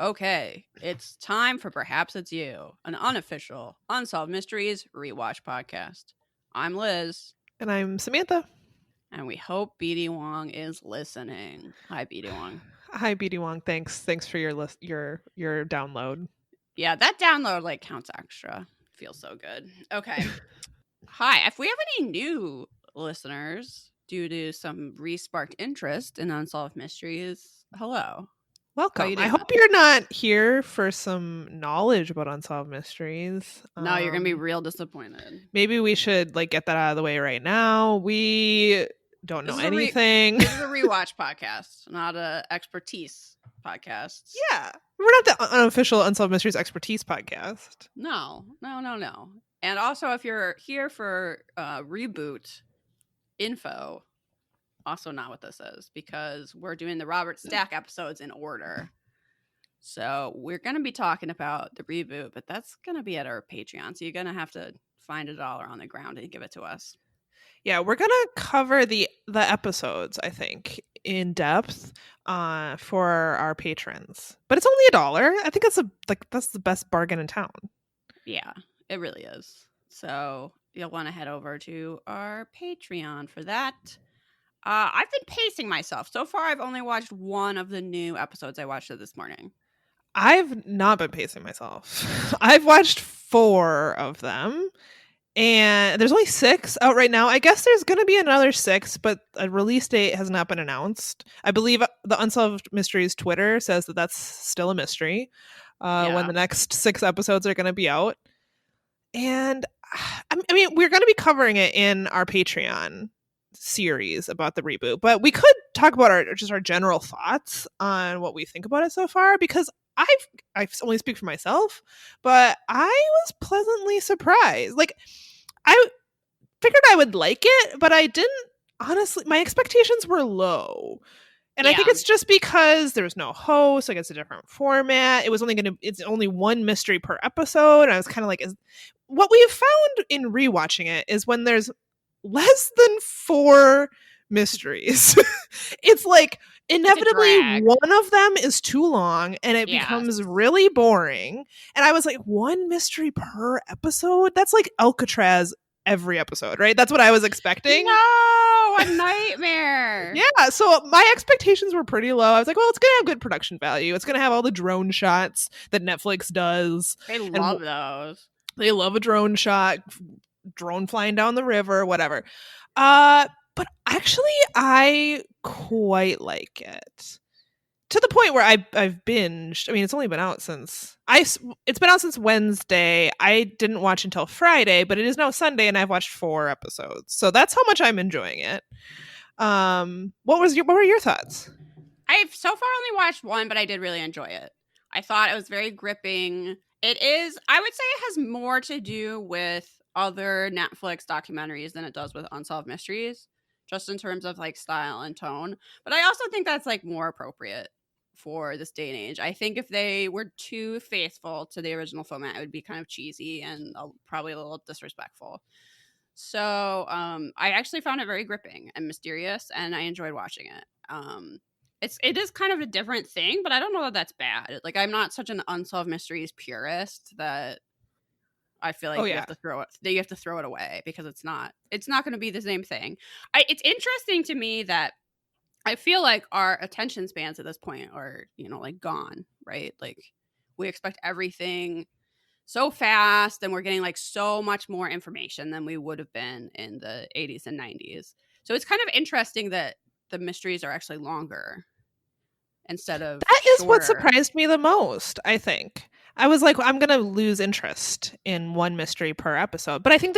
Okay, it's time for Perhaps It's You, an unofficial Unsolved Mysteries rewatch podcast. I'm Liz, And I'm Samantha. and we hope BD Wong is listening. Hi, BD Wong. Hi, BD Wong. Thanks for your download. Yeah, that download counts extra. Feels so good. Okay. Hi, if we have any new listeners due to some re-sparked interest in Unsolved Mysteries, hello. How you Welcome. I doing? hope you're not here for some knowledge about unsolved mysteries. No, you're gonna be real disappointed. Maybe we should get that out of the way right now. We don't know anything. This is a rewatch podcast, not a expertise podcast. Yeah, we're not the unofficial Unsolved Mysteries expertise podcast. No. And also, if you're here for reboot info, also not what this is, because we're doing the Robert Stack episodes in order. So we're going to be talking about the reboot, but that's going to be at our Patreon. So you're going to have to find $1 on the ground and give it to us. Yeah, we're gonna cover the episodes, I think, in depth for our patrons. But it's only $1. I think that's the best bargain in town. Yeah, it really is. So you'll want to head over to our Patreon for that. I've been pacing myself. So far, I've only watched one of the new episodes. I watched it this morning. I've not been pacing myself. I've watched 4 of them. And there's only 6 out right now. I guess there's going to be another 6, but a release date has not been announced. I believe the Unsolved Mysteries Twitter says that that's still a mystery when the next 6 episodes are going to be out. And I mean, we're going to be covering it in our Patreon series about the reboot, but we could talk about our general thoughts on what we think about it so far, because I only speak for myself, but I was pleasantly surprised. I figured I would like it, but I didn't. Honestly, my expectations were low. And I think it's just because there was no host, it's a different format. It's only one mystery per episode. And I was kind of like, what we have found in rewatching it is when there's less than 4 mysteries, it's like inevitably one of them is too long and it becomes really boring. And I was like, 1 mystery per episode? That's like Alcatraz every episode, right? That's what I was expecting. No, a nightmare. Yeah, so my expectations were pretty low. I was like, well, it's gonna have good production value. It's gonna have all the drone shots that Netflix does. They love those. They love a drone shot, drone flying down the river, whatever. But actually, I quite like it, to the point where I've binged. I mean, it's been out since Wednesday. I didn't watch until Friday, but it is now Sunday, and I've watched 4 episodes. So that's how much I'm enjoying it. What were your thoughts? I've so far only watched 1, but I did really enjoy it. I thought it was very gripping. I would say it has more to do with other Netflix documentaries than it does with Unsolved Mysteries, just in terms of style and tone. But I also think that's more appropriate for this day and age. I think if they were too faithful to the original format, it would be kind of cheesy and probably a little disrespectful. So I actually found it very gripping and mysterious, and I enjoyed watching it. It is kind of a different thing, but I don't know that that's bad. I'm not such an Unsolved Mysteries purist that I feel like you have to throw it away, because it's not going to be the same thing. It's interesting to me that I feel like our attention spans at this point are, gone, right? We expect everything so fast, and we're getting so much more information than we would have been in the 80s and 90s. So it's kind of interesting that the mysteries are actually longer instead of That is shorter. What surprised me the most, I think. I was like, I'm going to lose interest in 1 mystery per episode. But I think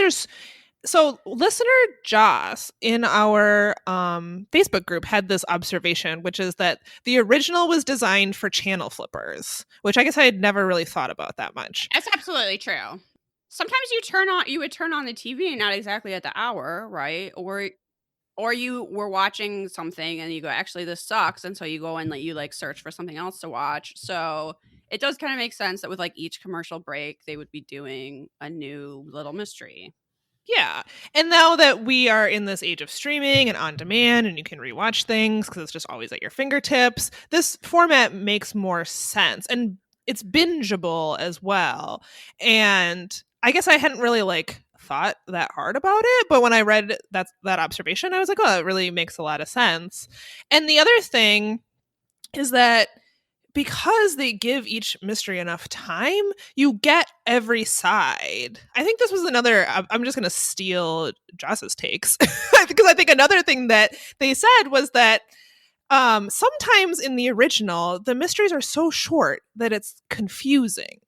listener Joss in our Facebook group had this observation, which is that the original was designed for channel flippers, which I guess I had never really thought about that much. That's absolutely true. Sometimes you would turn on the TV not exactly at the hour, right? Or you were watching something and you go, actually, this sucks. And so you go and you search for something else to watch. So it does kind of make sense that with each commercial break, they would be doing a new little mystery. Yeah. And now that we are in this age of streaming and on demand and you can rewatch things because it's just always at your fingertips, this format makes more sense and it's bingeable as well. And I guess I hadn't really like thought that hard about it, but when I read that observation, I was like, oh, it really makes a lot of sense. And the other thing is that because they give each mystery enough time, you get every side. I think this was another. I'm just going to steal Joss's takes because I think another thing that they said was that sometimes in the original, the mysteries are so short that it's confusing.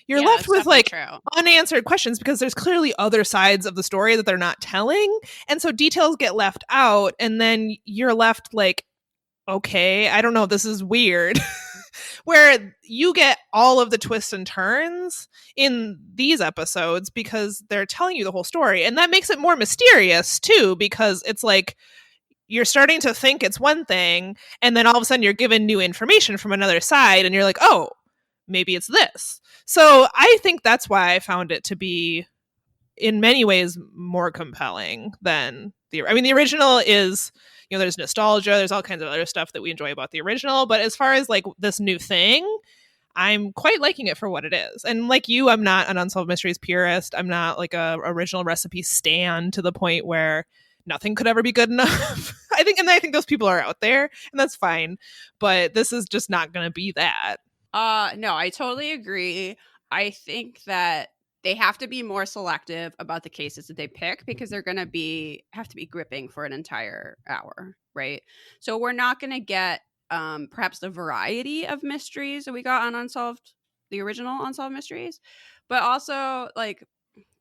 You're Yeah, left that's with definitely like true. unanswered questions because there's clearly other sides of the story that they're not telling. And so details get left out, and then you're left like, okay, I don't know, this is weird. Where you get all of the twists and turns in these episodes because they're telling you the whole story. And that makes it more mysterious too, because it's like you're starting to think it's one thing, and then all of a sudden you're given new information from another side, and you're like, oh, maybe it's this. So I think that's why I found it to be in many ways more compelling than the original is, there's nostalgia, there's all kinds of other stuff that we enjoy about the original, but as far as like this new thing, I'm quite liking it for what it is. And like you, I'm not an Unsolved Mysteries purist. I'm not like a original recipe stan to the point where nothing could ever be good enough. I think those people are out there, and that's fine, but this is just not going to be that. No, I totally agree. I think that they have to be more selective about the cases that they pick because they're going to have to be gripping for an entire hour, right? So we're not going to get perhaps the variety of mysteries that we got on the original Unsolved Mysteries, but also like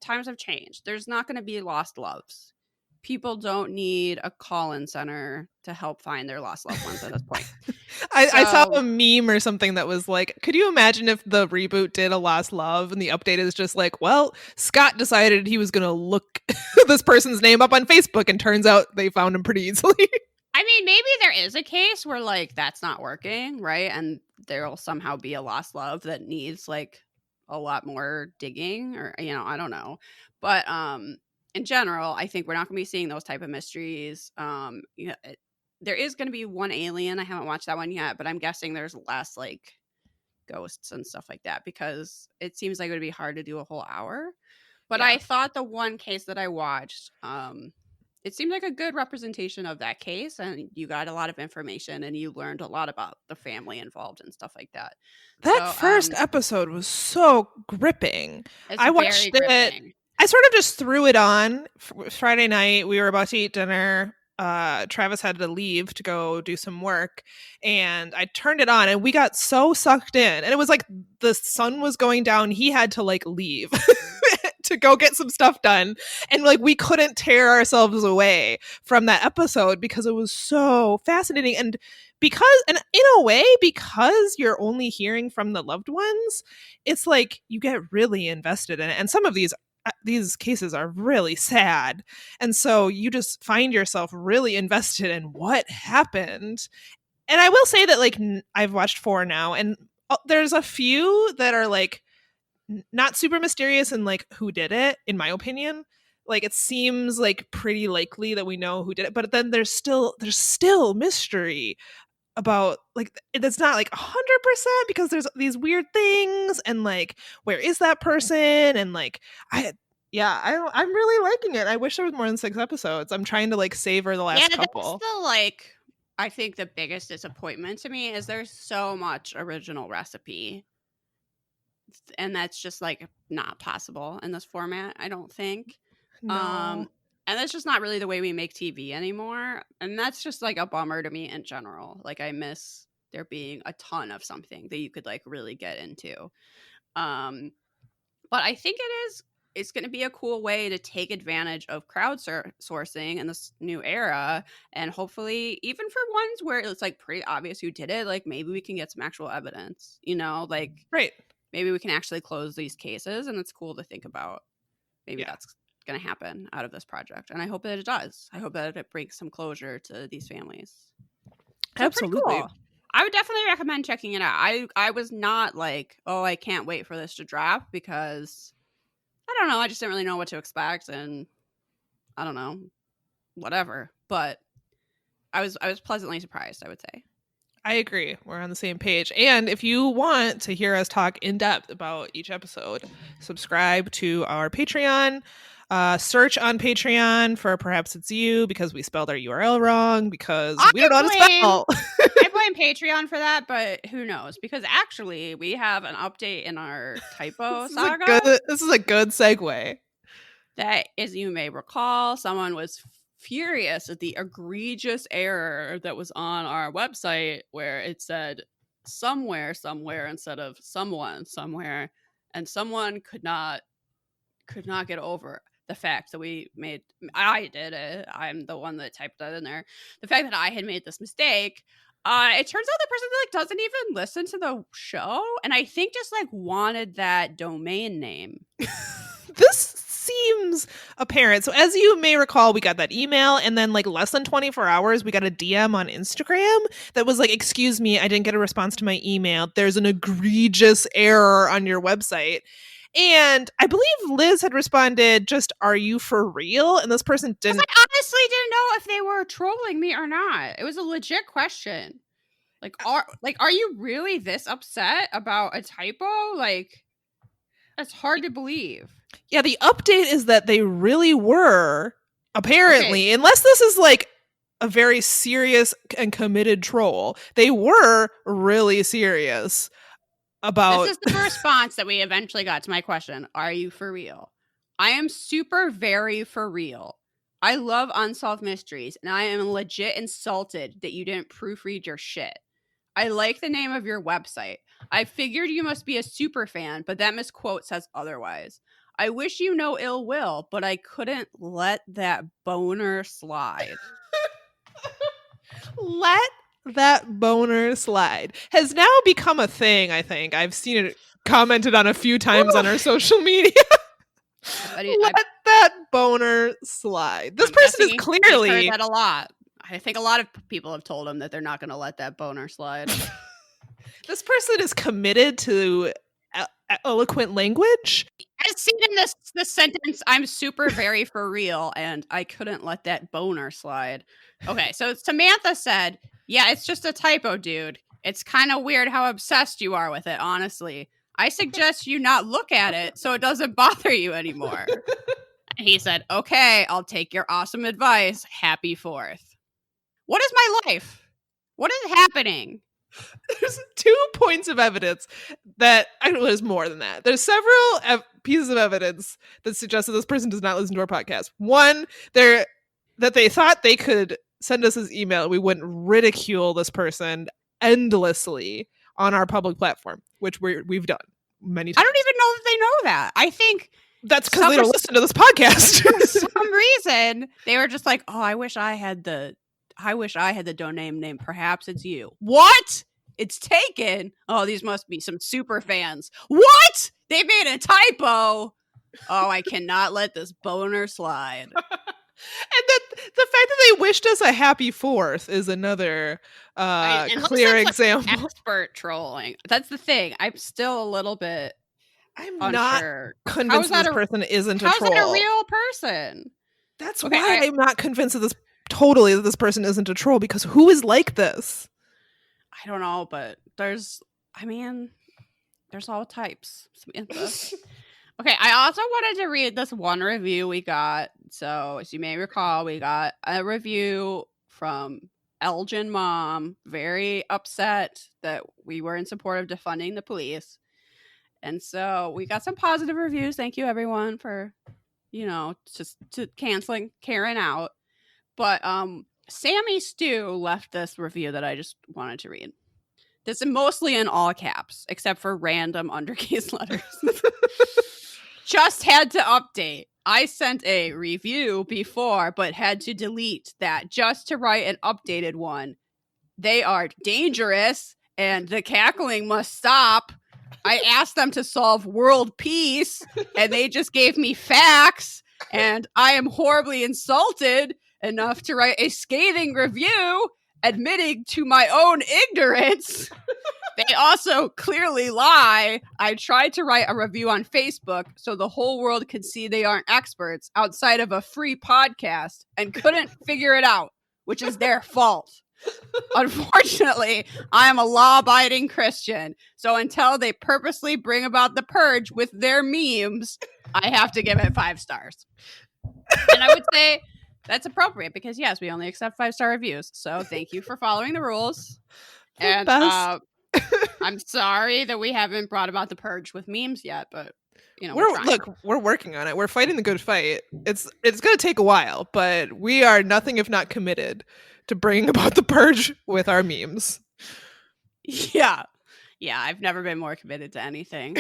times have changed. There's not going to be lost loves. People don't need a call-in center to help find their lost loved ones at this point. I saw So a meme or something that was like, could you imagine if the reboot did a Lost Love and the update is just like, well, Scott decided he was going to look this person's name up on Facebook, and turns out they found him pretty easily. I mean, maybe there is a case where like that's not working, right? And there'll somehow be a lost love that needs like a lot more digging, or I don't know. But in general, I think we're not going to be seeing those type of mysteries. There is going to be one alien. I haven't watched that one yet, but I'm guessing there's less like ghosts and stuff like that because it seems like it would be hard to do a whole hour. But Yeah. I thought the one case that I watched, it seemed like a good representation of that case, and you got a lot of information and you learned a lot about the family involved and stuff like that. That So first episode was so gripping. it's I very watched it. gripping. I sort of just threw it on Friday night. We were about to eat dinner. Travis had to leave to go do some work, and I turned it on, and we got so sucked in. And it was like the sun was going down. He had to like leave to go get some stuff done, and like we couldn't tear ourselves away from that episode because it was so fascinating. And in a way, because you're only hearing from the loved ones, it's like you get really invested in it. And some of these cases are really sad, and so you just find yourself really invested in what happened. And I will say that like I've watched 4 now, and there's a few that are like not super mysterious and like who did it, in my opinion. Like it seems like pretty likely that we know who did it, but then there's still mystery about like that's not like 100% because there's these weird things, and like where is that person, and like I'm really liking it. I wish there was more than 6 episodes. I'm trying to like savor the Yeah, last that's couple. the like. I think the biggest disappointment to me is there's so much original recipe, and that's just like not possible in this format. I don't think. No. Um, and that's just not really the way we make TV anymore. And that's just like a bummer to me in general. Like I miss there being a ton of something that you could like really get into. Um, but I think it's going to be a cool way to take advantage of sourcing in this new era, and hopefully even for ones where it's like pretty obvious who did it, like maybe we can get some actual evidence, like Right. maybe we can actually close these cases, and it's cool to think about. Maybe Yeah. that's going to happen out of this project, and I hope that it does. I hope that it brings some closure to these families. So pretty Absolutely. cool. I would definitely recommend checking it out. I was not like, oh, I can't wait for this to drop, because I don't know, I just didn't really know what to expect, and I don't know, whatever. But I was pleasantly surprised, I would say. I agree. We're on the same page. And if you want to hear us talk in depth about each episode, subscribe to our Patreon. Search on Patreon for Perhaps It's You, because we spelled our URL wrong, because we don't know how to spell. I blame Patreon for that, but who knows? Because actually, we have an update in our typo saga. This is a good segue. That, as you may recall, someone was furious at the egregious error that was on our website where it said somewhere instead of someone somewhere, and someone could not get over the fact that I did it. I'm the one that typed that in there. The fact that I had made this mistake. It turns out the person doesn't even listen to the show, and I think just wanted that domain name. This seems apparent. So as you may recall, we got that email, and then less than 24 hours, we got a DM on Instagram that was excuse me, I didn't get a response to my email. There's an egregious error on your website. And I believe Liz had responded, just, are you for real? And this person didn't. I honestly didn't know if they were trolling me or not. It was a legit question. Are you really this upset about a typo? That's hard to believe. Yeah, the update is that they really were, apparently, unless this is a very serious and committed troll. They were really serious about. This is the response that we eventually got to my question. Are you for real? I am super very for real. I love unsolved mysteries, and I am legit insulted that you didn't proofread your shit. I like the name of your website. I figured you must be a super fan, but that misquote says otherwise. I wish you no ill will, but I couldn't let that boner slide. Let that boner slide has now become a thing, I think. I've seen it commented on a few times on our social media. Let that boner slide. This person is clearly heard that a lot. I think a lot of people have told him that they're not going to let that boner slide. This person is committed to eloquent language. As seen in this sentence, I'm super very for real, and I couldn't let that boner slide. Okay, so Samantha said, yeah, it's just a typo, dude. It's kind of weird how obsessed you are with it, honestly. I suggest you not look at it so it doesn't bother you anymore. And he said, okay, I'll take your awesome advice. Happy 4th. What is my life? What is happening? There's 2 points of evidence that, I don't know, there's more than that. There's several pieces of evidence that suggest that this person does not listen to our podcast. One, that they thought they could send us this email. We wouldn't ridicule this person endlessly on our public platform, which we've done many times. I don't even know that they know that. I think that's because they don't listen to this podcast. For some reason, they were just like, oh, I wish I had the domain name. Perhaps it's you. What? It's taken. Oh, these must be some super fans. What? They made a typo. Oh, I cannot let this boner slide. And the fact that they wished us a happy 4th is another clear example. Expert trolling. That's the thing. I'm still a little bit unsure. Not convinced this person isn't a troll. How's it a real person? That's why I'm not convinced that this person isn't a troll, because who is like this? I don't know, but there's all types. Okay, I also wanted to read this one review we got. So, as you may recall, we got a review from Elgin Mom, very upset that we were in support of defunding the police. And so we got some positive reviews. Thank you, everyone, for, just to canceling Karen out. But Sammy Stew left this review that I just wanted to read. This is mostly in all caps, except for random undercase letters. Just had to update. I sent a review before, but had to delete that just to write an updated one. They are dangerous, and the cackling must stop. I asked them to solve world peace, and they just gave me facts, and I am horribly insulted enough to write a scathing review admitting to my own ignorance. They also clearly lie. I tried to write a review on Facebook so the whole world could see they aren't experts outside of a free podcast and couldn't figure it out, which is their fault. Unfortunately, I am a law-abiding Christian, so until they purposely bring about the purge with their memes, I have to give it 5 stars. And I would say that's appropriate because, yes, we only accept 5-star reviews. So thank you for following the rules. And I'm sorry that we haven't brought about the purge with memes yet, but we're working on it. We're fighting the good fight. It's going to take a while, but we are nothing if not committed to bringing about the purge with our memes. Yeah, I've never been more committed to anything.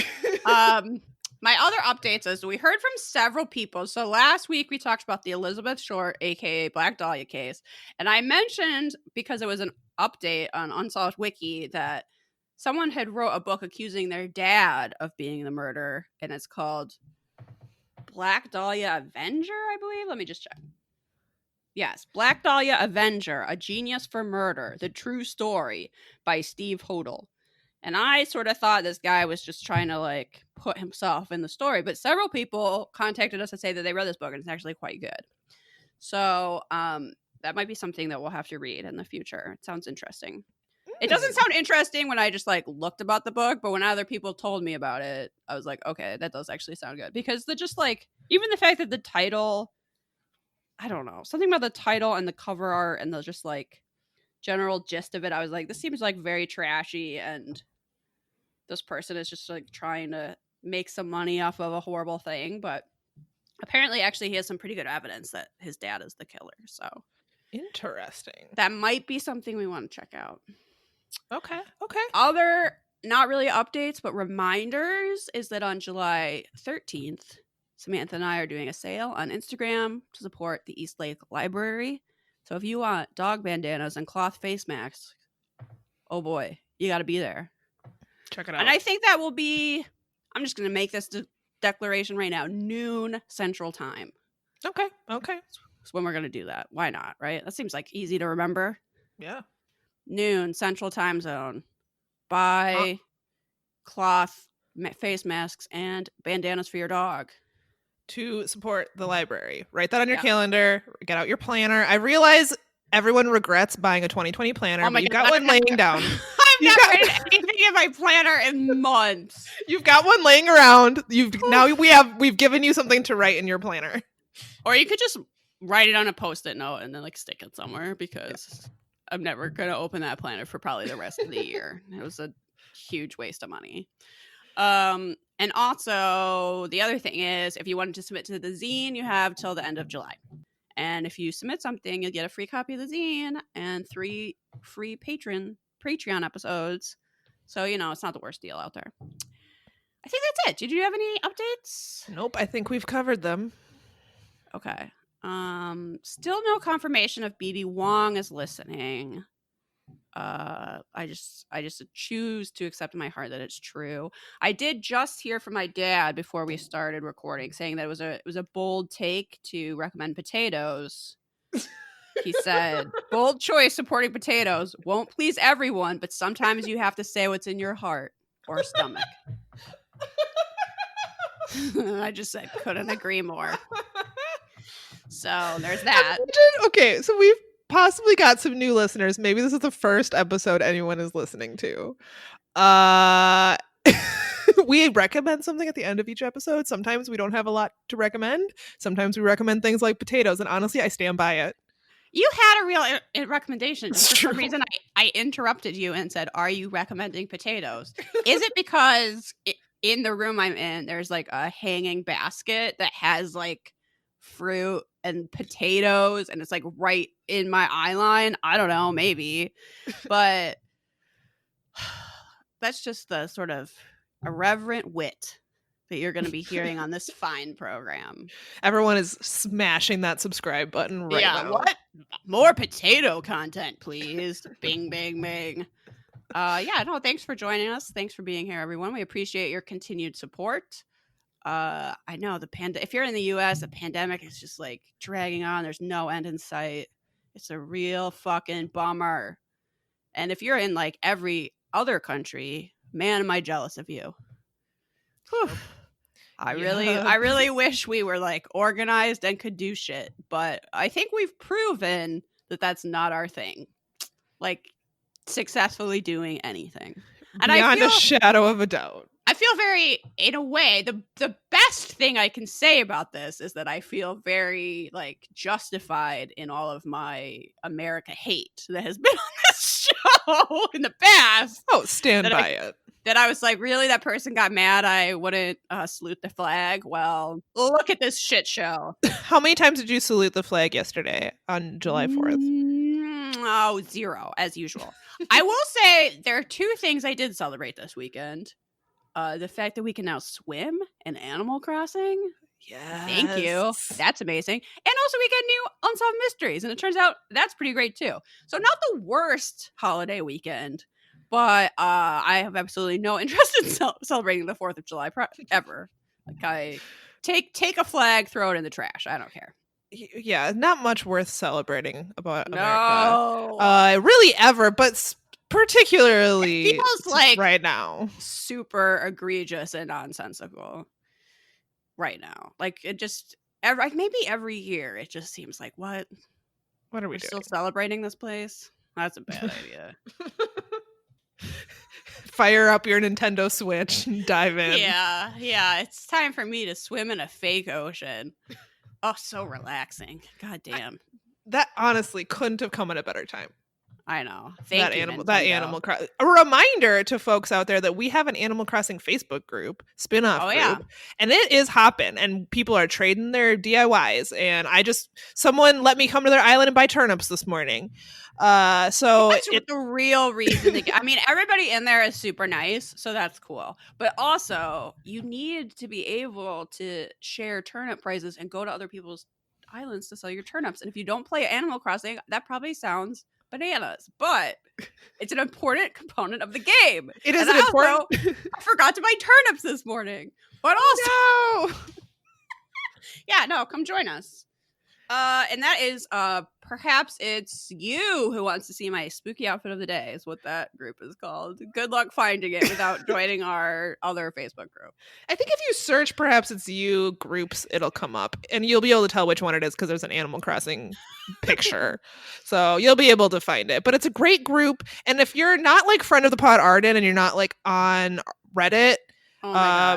My other updates is we heard from several people. So last week we talked about the Elizabeth Short, aka Black Dahlia case, and I mentioned, because it was an update on Unsolved Wiki, that someone had wrote a book accusing their dad of being the murderer, and it's called Black Dahlia Avenger, I believe. Let me just check. Yes, Black Dahlia Avenger, A Genius for Murder, The True Story by Steve Hodel. And I sort of thought this guy was just trying to like put himself in the story, but several people contacted us to say that they read this book and it's actually quite good. So that might be something that we'll have to read in the future. It sounds interesting. It doesn't sound interesting when I just like looked about the book, but when other people told me about it, I was like, okay, that does actually sound good. Because the just like, even the fact that the title, I don't know, something about the title and the cover art and the just like general gist of it, I was like, this seems like very trashy, and this person is just like trying to make some money off of a horrible thing. But apparently actually he has some pretty good evidence that his dad is the killer. So interesting. That might be something we want to check out. Okay. Other not really updates, but reminders is that on July 13th, Samantha and I are doing a sale on Instagram to support the East Lake Library. So if you want dog bandanas and cloth face masks, oh boy, you got to be there. Check it out. And I think that will be, I'm just going to make this declaration right now, noon Central Time. Okay. That's when we're going to do that. Why not, right? That seems like easy to remember. Yeah. Noon Central Time Zone. Buy cloth face masks and bandanas for your dog. To support the library. Write that on your calendar. Get out your planner. I realize everyone regrets buying a 2020 planner, but you've got one laying down. I've not written anything in my planner in months. You've got one laying around. We've given you something to write in your planner. Or you could just write it on a Post-it note and then like stick it somewhere, because I'm never going to open that planner for probably the rest of the year. It was a huge waste of money. And also the other thing is, if you wanted to submit to the zine, you have till the end of July. And if you submit something, you'll get a free copy of the zine and 3 free Patreon episodes. So, it's not the worst deal out there. I think that's it. Did you have any updates? Nope. I think we've covered them. Okay. Still no confirmation if BD Wong is listening. I just choose to accept in my heart that it's true. I did just hear from my dad before we started recording, saying that it was a bold take to recommend potatoes. He said, bold choice supporting potatoes. Won't please everyone, but sometimes you have to say what's in your heart or stomach. I just said, couldn't agree more. So there's that. Okay, so we've possibly got some new listeners. Maybe this is the first episode anyone is listening to. We recommend something at the end of each episode. Sometimes we don't have a lot to recommend. Sometimes we recommend things like potatoes, and honestly, I stand by it. You had a real recommendation. For some reason, I interrupted you and said, are you recommending potatoes? Is it because in the room I'm in, there's like a hanging basket that has like fruit and potatoes, and it's like right in my eye line? I don't know, maybe. But that's just the sort of irreverent wit that you're going to be hearing on this fine program. Everyone is smashing that subscribe button right now. What? More potato content, please. Bing, bang, bang. Thanks for joining us. Thanks for being here, everyone. We appreciate your continued support. I know if you're in the US, the pandemic is just like dragging on. There's no end in sight. It's a real fucking bummer. And if you're in like every other country, man, am I jealous of you. Whew. I Yeah. really wish we were like organized and could do shit, but I think we've proven that that's not our thing. Like successfully doing anything. And Beyond a shadow of a doubt. I feel very, in a way, the best thing I can say about this is that I feel very like justified in all of my America hate that has been on this show in the past. Oh, stand by it. That I was like, really, that person got mad I wouldn't salute the flag? Well, look at this shit show. How many times did you salute the flag yesterday on July 4th? Oh, 0, as usual. I will say there are 2 things I did celebrate this weekend. The fact that we can now swim in Animal Crossing. Yes. Thank you. That's amazing. And also we get new Unsolved Mysteries, and it turns out that's pretty great too. So not the worst holiday weekend, but I have absolutely no interest in celebrating the 4th of July ever. Like I take a flag, throw it in the trash. I don't care. Yeah, not much worth celebrating about America. No. Really ever, but particularly it feels like right now. Super egregious and nonsensical right now. Like it just maybe every year it just seems like what are we We're doing? still celebrating this place? That's a bad idea. Fire up your Nintendo Switch and dive in. Yeah. It's time for me to swim in a fake ocean. Oh, so relaxing. God damn. That honestly couldn't have come at a better time. I know. That Animal Crossing. A reminder to folks out there that we have an Animal Crossing Facebook group, spin-off group, and it is hopping, and people are trading their DIYs. And someone let me come to their island and buy turnips this morning. So that's the real reason. I mean, everybody in there is super nice, so that's cool. But also, you need to be able to share turnip prices and go to other people's islands to sell your turnips. And if you don't play Animal Crossing, that probably sounds bananas, but it's an important component of the game. It is important. I forgot to buy turnips this morning, but also, yeah, no, come join us. And that is perhaps it's you who wants to see my spooky outfit of the day is what that group is called. Good luck finding it without joining our other Facebook group. I think if you search perhaps it's you groups, it'll come up and you'll be able to tell which one it is because there's an Animal Crossing picture. So you'll be able to find it. But it's a great group. And if you're not like friend of the pod Arden and you're not like on Reddit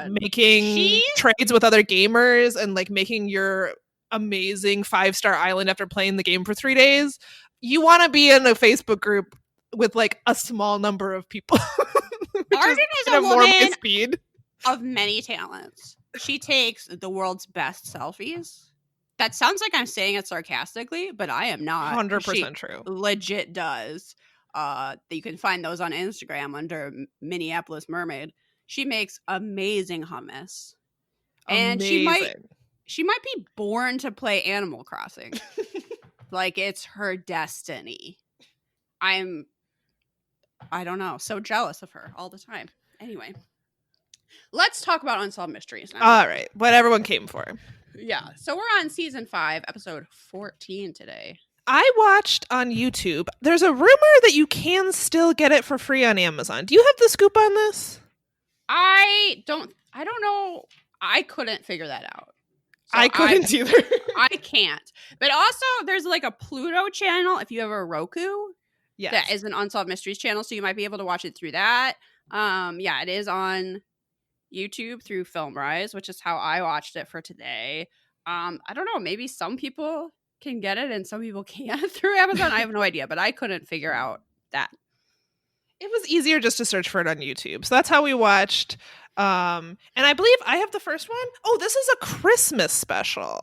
making trades with other gamers and like making your amazing 5-star island after playing the game for 3 days, you want to be in a Facebook group with like a small number of people. Arden is a woman of many talents. She takes the world's best selfies. That sounds like I'm saying it sarcastically, but I am not. 100% true. Legit does. You can find those on Instagram under Minneapolis Mermaid. She makes amazing hummus. And she might be born to play Animal Crossing. Like it's her destiny. I don't know, so jealous of her all the time. Anyway, let's talk about Unsolved Mysteries now. All right, what everyone came for. Yeah, so we're on season 5, episode 14 today. I watched on YouTube. There's a rumor that you can still get it for free on Amazon. Do you have the scoop on this? I don't know. I couldn't figure that out. So I couldn't either. I can't. But also, there's like a Pluto channel if you have a Roku. Yes. That is an Unsolved Mysteries channel, so you might be able to watch it through that. Yeah, it is on YouTube through FilmRise, which is how I watched it for today. I don't know. Maybe some people can get it and some people can't through Amazon. I have no idea, but I couldn't figure out that. It was easier just to search for it on YouTube. So that's how we watched. And I believe I have the first one. Oh, this is a Christmas special.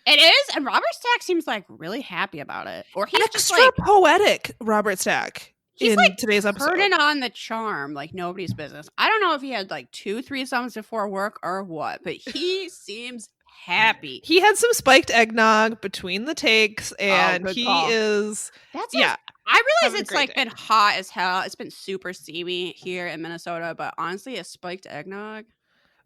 It is, and Robert Stack seems like really happy about it. Or he's extra just like poetic. Robert Stack. He's in like today's episode, turning on the charm like nobody's business. I don't know if he had like 2 threesomes before work or what, but he seems happy. He had some spiked eggnog between the takes, and he is. That's yeah. I realize it's like day. Been hot as hell. It's been super steamy here in Minnesota, but honestly, a spiked eggnog,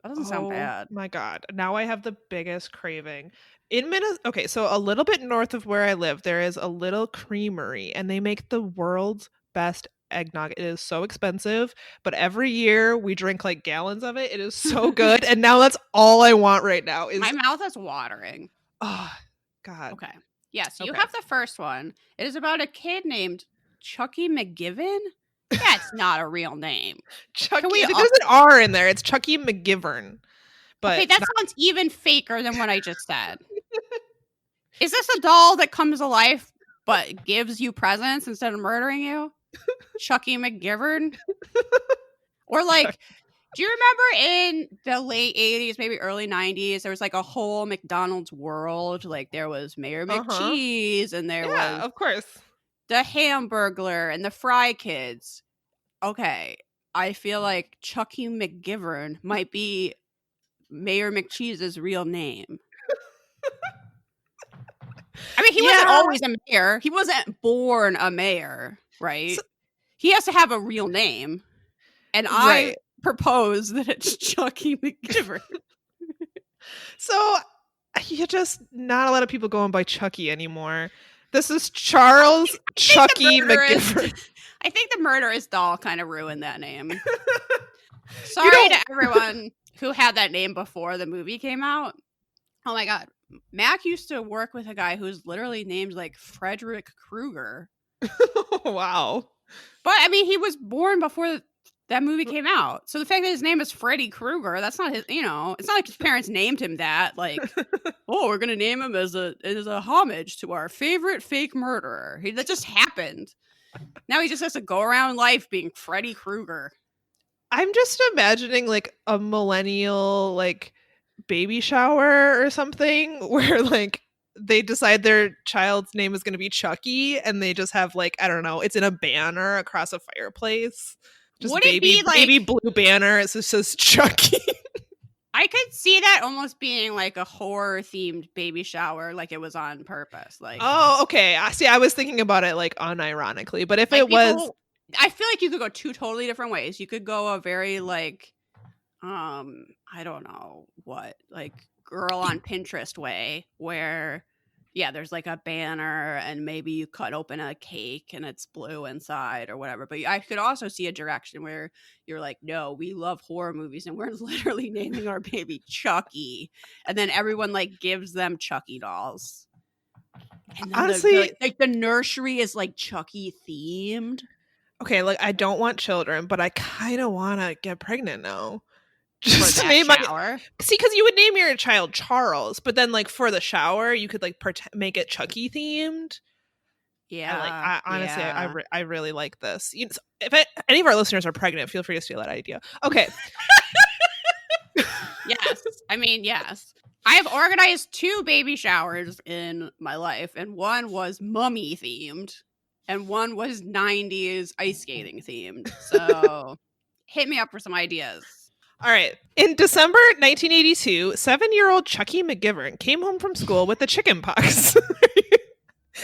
that doesn't sound bad. Oh my god! Now I have the biggest craving. In Minnesota, okay, so a little bit north of where I live, there is a little creamery, and they make the world's best eggnog. It is so expensive, but every year we drink like gallons of it. It is so good. And now that's all I want right now My is, mouth is watering. oh, God. Okay. Yes, you Okay. have the first one. It is about a kid named Chucky McGivern. That's not a real name. Can we Chucky, there's all an R in there. It's Chucky McGivern, Okay, but that not. sounds even faker than what I just said. Is this a doll that comes to life but gives you presents instead of murdering you? Chucky McGivern? Or like, do you remember in the late 80s, maybe early 90s, there was like a whole McDonald's world? Like there was Mayor Uh-huh. McCheese and there Yeah, was of course. the Hamburglar and the Fry Kids. Okay, I feel like Chucky McGivern might be Mayor McCheese's real name. I mean, he wasn't Yeah. always a mayor. He wasn't born a mayor, So, right? He has to have a real name. And I right. propose that it's Chucky McGivern. So you just not a lot of people going by Chucky anymore. This is Charles Chucky McGivern. I think the murderous doll kind of ruined that name. You Sorry don't. to everyone who had that name before the movie came out. Oh my god. Mac used to work with a guy who's literally named like Frederick Krueger. Wow. But I mean, he was born before that movie came out. So the fact that his name is Freddy Krueger, that's not his, it's not like his parents named him that. Like, oh, we're gonna name him as a homage to our favorite fake murderer. That just happened. Now he just has to go around life being Freddy Krueger. I'm just imagining like a millennial like baby shower or something where like they decide their child's name is going to be Chucky and they just have like, I don't know, it's in a banner across a fireplace. Just Would it be like baby blue banner. It just says Chucky. I could see that almost being like a horror themed baby shower, like it was on purpose. Like, Oh, okay. I see. I was thinking about it like unironically, but if like it was, I feel like you could go two totally different ways. You could go a very like, I don't know what, like girl on Pinterest way where, yeah, there's like a banner and maybe you cut open a cake and it's blue inside or whatever. But I could also see a direction where you're like, no, we love horror movies and we're literally naming our baby Chucky. And then everyone like gives them Chucky dolls. And then honestly, the nursery is like Chucky themed. okay, like I don't want children, but I kind of want to get pregnant now. For Just to that name shower. See, because you would name your child Charles, but then like for the shower, you could like make it Chucky themed. Yeah. And like, honestly, yeah. I really like this. If any of our listeners are pregnant, feel free to steal that idea. Okay. Yes. I mean, yes. I have organized 2 baby showers in my life, and one was mummy themed, and one was 90s ice skating themed. So hit me up for some ideas. All right. In December 1982, 7-year-old Chucky McGivern came home from school with the chicken pox.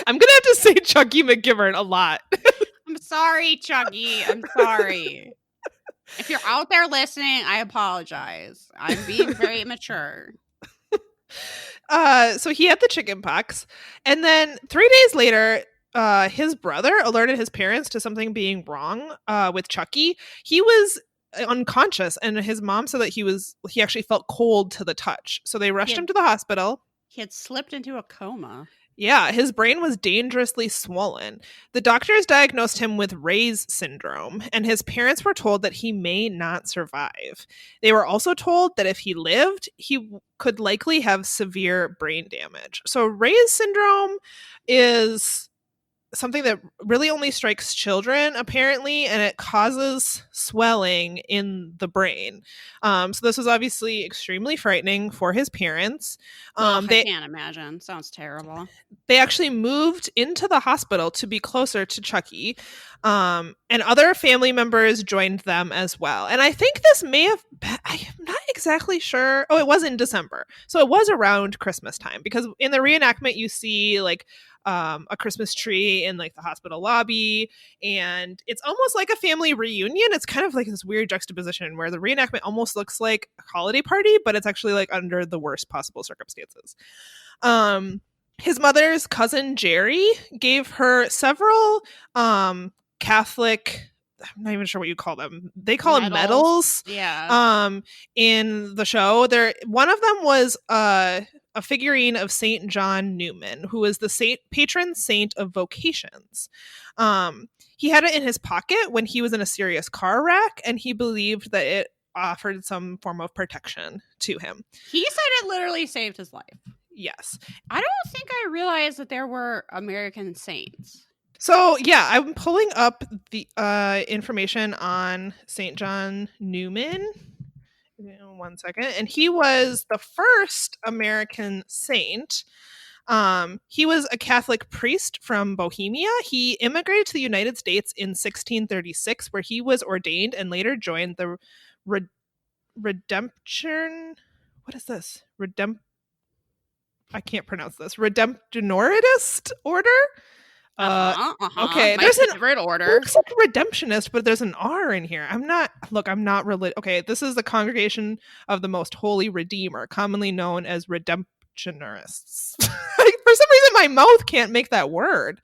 I'm going to have to say Chucky McGivern a lot. I'm sorry, Chucky. I'm sorry. If you're out there listening, I apologize. I'm being very mature. So he had the chicken pox. And then 3 days later, his brother alerted his parents to something being wrong with Chucky. He was unconscious, and his mom said that he actually felt cold to the touch. So they rushed him to the hospital. He had slipped into a coma. Yeah, his brain was dangerously swollen. The doctors diagnosed him with Ray's syndrome, and his parents were told that he may not survive. They were also told that if he lived, he could likely have severe brain damage. So Ray's syndrome is something that really only strikes children, apparently, and it causes swelling in the brain. So this was obviously extremely frightening for his parents. I can't imagine. Sounds terrible. They actually moved into the hospital to be closer to Chucky, and other family members joined them as well. And I think this may have been, I'm not exactly sure. Oh, it was in December. So it was around Christmas time, because in the reenactment you see like a Christmas tree in like the hospital lobby, and it's almost like a family reunion. It's kind of like this weird juxtaposition where the reenactment almost looks like a holiday party, but it's actually like under the worst possible circumstances. His mother's cousin Jerry gave her several Catholic I'm not even sure what you call them. They call them Medals. medals. Yeah. In the show, one of them was a figurine of Saint John Newman, who is the patron saint of vocations. He had it in his pocket when he was in a serious car wreck, and he believed that it offered some form of protection to him. He said it literally saved his life. Yes. I don't think I realized that there were American saints. So yeah, I'm pulling up the information on Saint John Newman. 1 second. And he was the first American saint. He was a Catholic priest from Bohemia. He immigrated to the United States in 1636, where he was ordained and later joined the Redemption. What is this? I can't pronounce this. Redemptionist order. Okay, My there's favorite order. Looks like Redemptionist, but there's an R in here. I'm not religious. Okay, this is the Congregation of the Most Holy Redeemer, commonly known as Redemptionists. For some reason, my mouth can't make that word.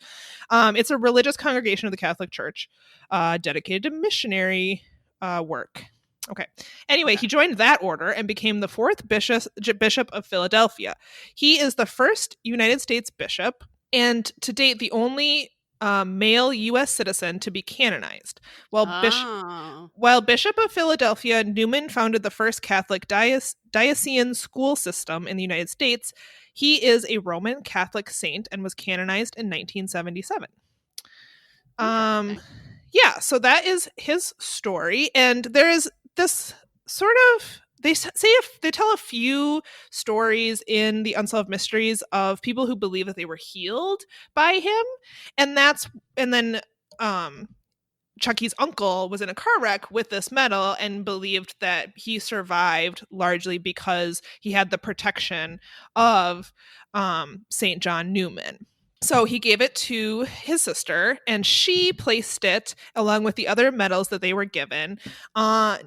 It's a religious congregation of the Catholic Church, dedicated to missionary work. Okay. Anyway, he joined that order and became the fourth bishop of Philadelphia. He is the first United States bishop, and to date, the only male U.S. citizen to be canonized. While Bishop of Philadelphia, Newman founded the first Catholic diocesan school system in the United States. He is a Roman Catholic saint and was canonized in 1977. Yeah, so that is his story, and there is this sort of they tell a few stories in the Unsolved Mysteries of people who believe that they were healed by him, and then Chucky's uncle was in a car wreck with this medal and believed that he survived largely because he had the protection of St. John Newman. So he gave it to his sister, and she placed it along with the other medals that they were given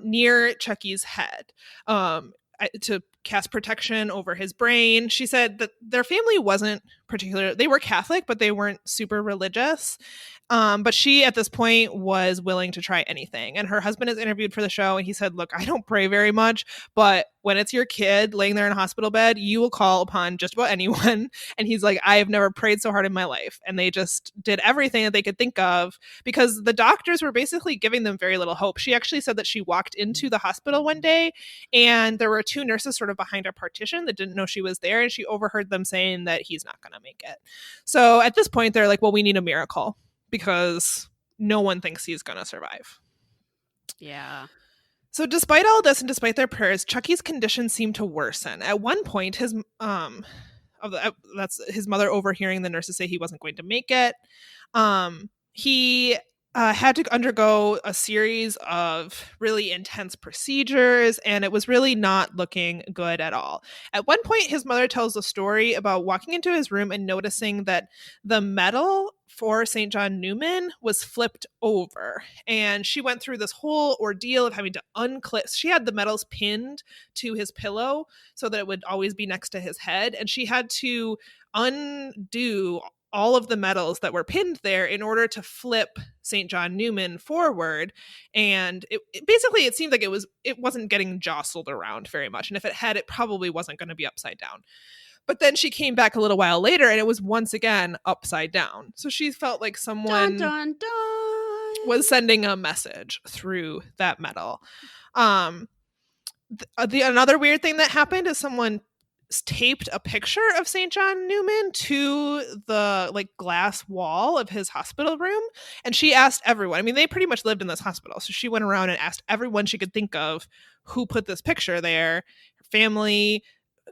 near Chucky's head to cast protection over his brain. She said that their family wasn't they were Catholic, but they weren't super religious. But she, at this point, was willing to try anything. And her husband is interviewed for the show, and he said, look, I don't pray very much, but when it's your kid laying there in a hospital bed, you will call upon just about anyone. And he's like, I have never prayed so hard in my life. And they just did everything that they could think of because the doctors were basically giving them very little hope. She actually said that she walked into the hospital one day, and there were two nurses sort of behind a partition that didn't know she was there. And she overheard them saying that he's not going to make it. So at this point, they're like, well, we need a miracle, because no one thinks he's going to survive. Yeah. So despite all this and despite their prayers, Chucky's condition seemed to worsen. At one point, his mother overhearing the nurses say he wasn't going to make it. He had to undergo a series of really intense procedures, and it was really not looking good at all. At one point, his mother tells a story about walking into his room and noticing that the medal for St. John Newman was flipped over, and she went through this whole ordeal of having to unclip. She had the medals pinned to his pillow so that it would always be next to his head, and she had to undo all of the medals that were pinned there in order to flip St. John Newman forward. And it seemed like it wasn't getting jostled around very much. And if it had, it probably wasn't going to be upside down. But then she came back a little while later and it was once again upside down. So she felt like someone was sending a message through that medal. Another weird thing that happened is someone taped a picture of St. John Newman to the glass wall of his hospital room, and she asked everyone. I mean, they pretty much lived in this hospital, so she went around and asked everyone she could think of who put this picture there. Her family,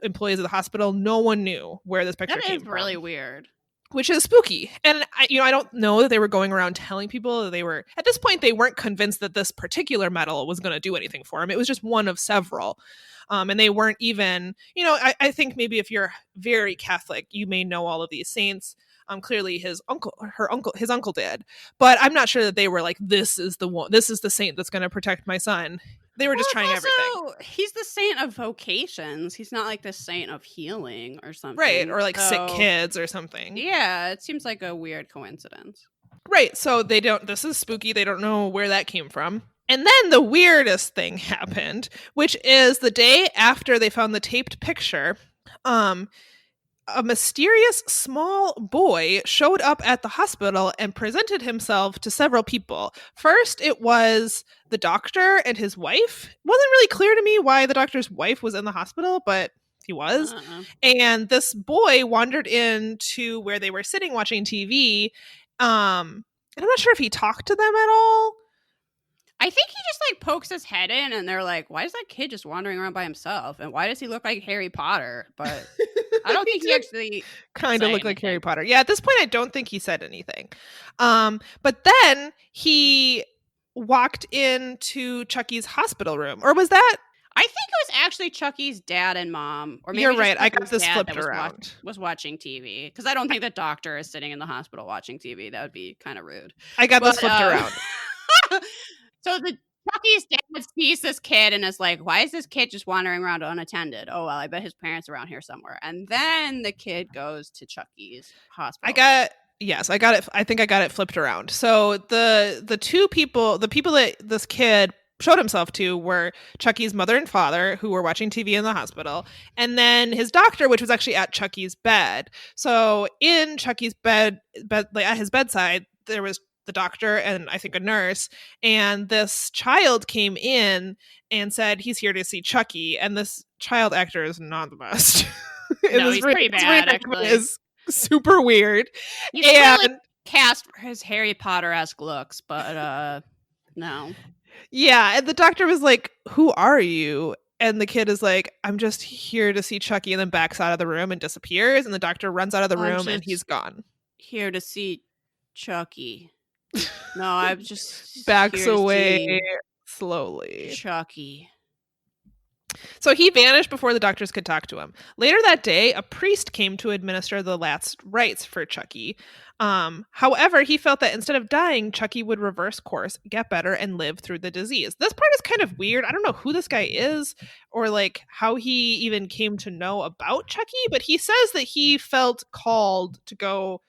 employees of the hospital, no one knew where this picture came from. That is really weird. Which is spooky. And I don't know that they were going around telling people that at this point, they weren't convinced that this particular medal was going to do anything for him. It was just one of several. And they weren't even, I think maybe if you're very Catholic, you may know all of these saints. Clearly his uncle did, but I'm not sure that they were like, this is the saint that's going to protect my son. They were just trying everything. He's the saint of vocations. He's not like the saint of healing or something. Right. Or sick kids or something. Yeah. It seems like a weird coincidence. Right. So this is spooky. They don't know where that came from. And then the weirdest thing happened, which is the day after they found the taped picture, um, a mysterious small boy showed up at the hospital and presented himself to several people. First, it was the doctor and his wife. It wasn't really clear to me why the doctor's wife was in the hospital, but he was. Uh-uh. And this boy wandered into where they were sitting watching TV. And I'm not sure if he talked to them at all. I think he just like pokes his head in, and they're like, "Why is that kid just wandering around by himself? And why does he look like Harry Potter?" But I don't He think he did actually kind of say look like Harry anything. Potter. Yeah, at this point, I don't think he said anything. But then he walked into Chucky's hospital room, or was that? I think it was actually Chucky's dad and mom, or You're maybe just right. I got Chucky's this dad flipped that around. was watching TV. Because I don't think the doctor is sitting in the hospital watching TV. That would be kind of rude. I got this But flipped around. so the Chucky's dad sees this kid and is like, "Why is this kid just wandering around unattended? Oh well, I bet his parents are around here somewhere." And then the kid goes to Chucky's I hospital room. got yes, I got it. I think I got it flipped around. So the people that this kid showed himself to were Chucky's mother and father, who were watching TV in the hospital, and then his doctor, which was actually at Chucky's bed. So in Chucky's bed like at his bedside, there was the doctor and I think a nurse, and this child came in and said he's here to see Chucky, and this child actor is not the best. No, he's pretty This bad reenactment actually. is super weird. He's clearly And cast for his Harry Potter-esque looks, but no. yeah, and the doctor was like, "Who are you?" And the kid is like, "I'm just here to see Chucky," and then backs out of the room and disappears. And the doctor runs out of the I'm room and he's just gone. here to see Chucky. No, I'm just Backs here to away see slowly. Chucky. So he vanished before the doctors could talk to him. Later that day, a priest came to administer the last rites for Chucky. However, he felt that instead of dying, Chucky would reverse course, get better, and live through the disease. This part is kind of weird. I don't know who this guy is or like how he even came to know about Chucky, but he says that he felt called to go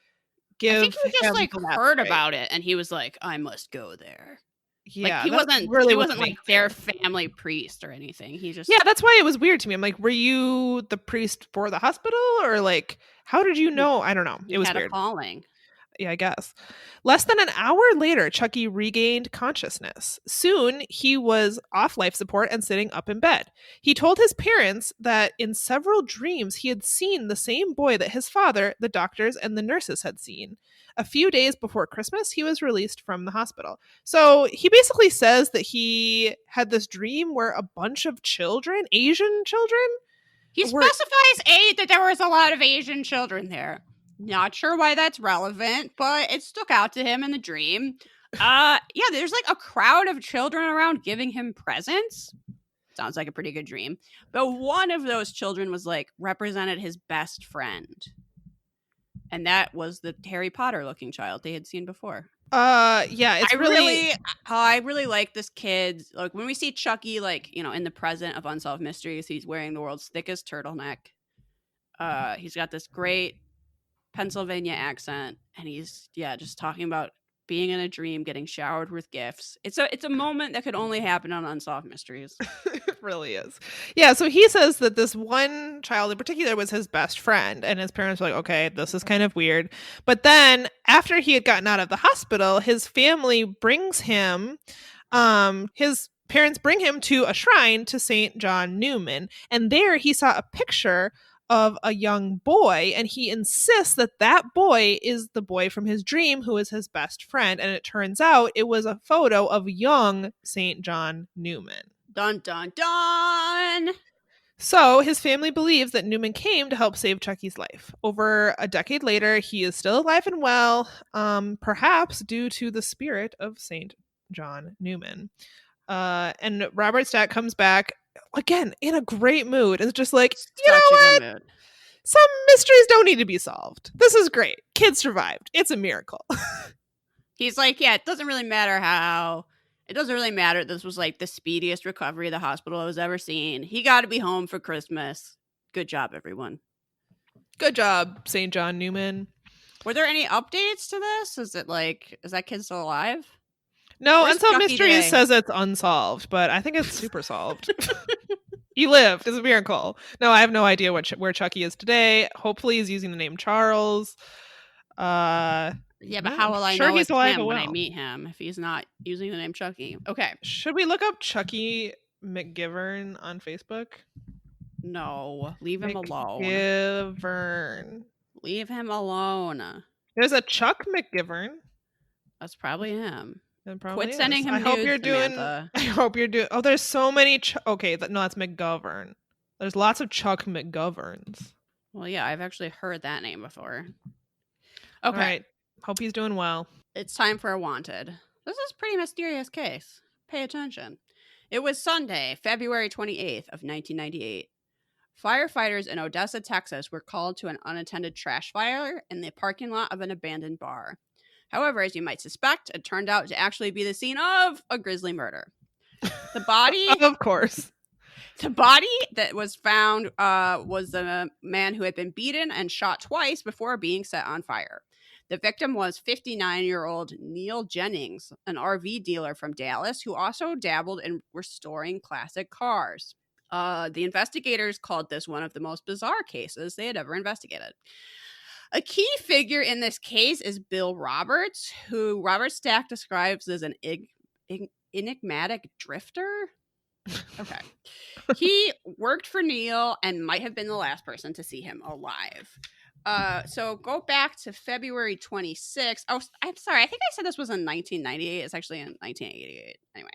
I think give he just him like the last heard rite. about it and he was like, "I must go there." Like Yeah, that really he wasn't wasn't made like their clear. family priest or anything. He Yeah, just that's why it was weird to me. I'm like, were you the priest for the hospital or like how did you he, know? I don't know. It he was had a weird. calling. Yeah, I guess. Less than an hour later, Chucky regained consciousness. Soon, he was off life support and sitting up in bed. He told his parents that in several dreams he had seen the same boy that his father, the doctors, and the nurses had seen. A few days before Christmas, he was released from the hospital. So he basically says that he had this dream where a bunch of children, Asian children, He were specifies that there was a lot of Asian children there. Not sure why that's relevant, but it stuck out to him in the dream. Yeah, there's like a crowd of children around giving him presents. Sounds like a pretty good dream. But one of those children was like represented his best friend. And that was the Harry Potter looking child they had seen before. yeah, it's really I really like this kid. Like when we see Chucky, like, you know, in the present of Unsolved Mysteries, he's wearing the world's thickest turtleneck. He's got this great Pennsylvania accent, and he's just talking about being in a dream, getting showered with gifts. It's a moment that could only happen on Unsolved Mysteries. it really is. Yeah, so he says that this one child in particular was his best friend, and his parents were like, okay, this is kind of weird. But then after he had gotten out of the hospital, his family brings him, his parents bring him to a shrine to St. John Newman, and there he saw a picture of a young boy, and he insists that that boy is the boy from his dream who is his best friend, and it turns out it was a photo of young St. John Newman. Dun dun dun. So his family believes that Newman came to help save Chucky's life. Over a decade later, he is still alive and well, perhaps due to the spirit of St. John Newman. And Robert Stack comes back again in a great mood. It's just like, you Such know a what? good mood. Some mysteries don't need to be solved. This is great. Kids survived. It's a miracle. He's like, yeah, it doesn't really matter how. It doesn't really matter. This was like the speediest recovery the hospital has ever seen. He got to be home for Christmas. Good job, everyone. Good job, St. John Newman. Were there any updates to this? Is that kid still alive? No, Where's Unsolved Chucky Mysteries today? says it's unsolved, but I think it's super solved. He lived. It's a miracle. No, I have no idea where Chucky is today. Hopefully, he's using the name Charles. Yeah, but No, how I'm will I sure know he's it's alive and him when I well. meet him if he's not using the name Chucky? Okay. Should we look up Chucky McGivern on Facebook? No, leave him alone. McGivern. Leave him alone. There's a Chuck McGivern. That's probably him. It probably Quit sending is. I him hope nudes, you're doing. Samantha. I hope you're doing. Oh, there's so many. Okay, no, that's McGovern. There's lots of Chuck McGoverns. Well, yeah, I've actually heard that name before. All Okay, right. Hope he's doing well. it's time for a wanted. This is a pretty mysterious case. Pay attention. It was Sunday, February 28th of 1998. Firefighters in Odessa, Texas were called to an unattended trash fire in the parking lot of an abandoned bar. However, as you might suspect, it turned out to actually be the scene of a grisly murder. The body Of course. The body that was found was a man who had been beaten and shot twice before being set on fire. The victim was 59-year-old Neil Jennings, an RV dealer from Dallas who also dabbled in restoring classic cars. The investigators called this one of the most bizarre cases they had ever investigated. A key figure in this case is Bill Roberts, who Robert Stack describes as an enigmatic drifter. Okay. He worked for Neil and might have been the last person to see him alive. So go back to February 26th. Oh, I'm sorry. I think I said this was in 1998. It's actually in 1988. Anyway.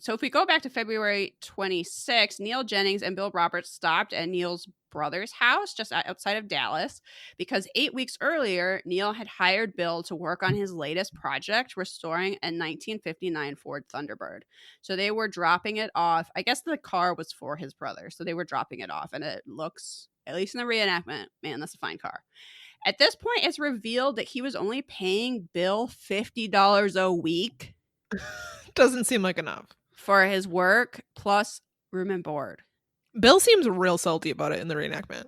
So if we go back to February 26th, Neil Jennings and Bill Roberts stopped at Neil's brother's house just outside of Dallas because 8 weeks earlier, Neil had hired Bill to work on his latest project, restoring a 1959 Ford Thunderbird. So they were dropping it off. I guess the car was for his brother. So they were dropping it off, and it looks, at least in the reenactment, man, that's a fine car. At this point, it's revealed that he was only paying Bill $50 a week Doesn't seem like enough. for his work plus room and board. Bill seems real salty about it in the reenactment.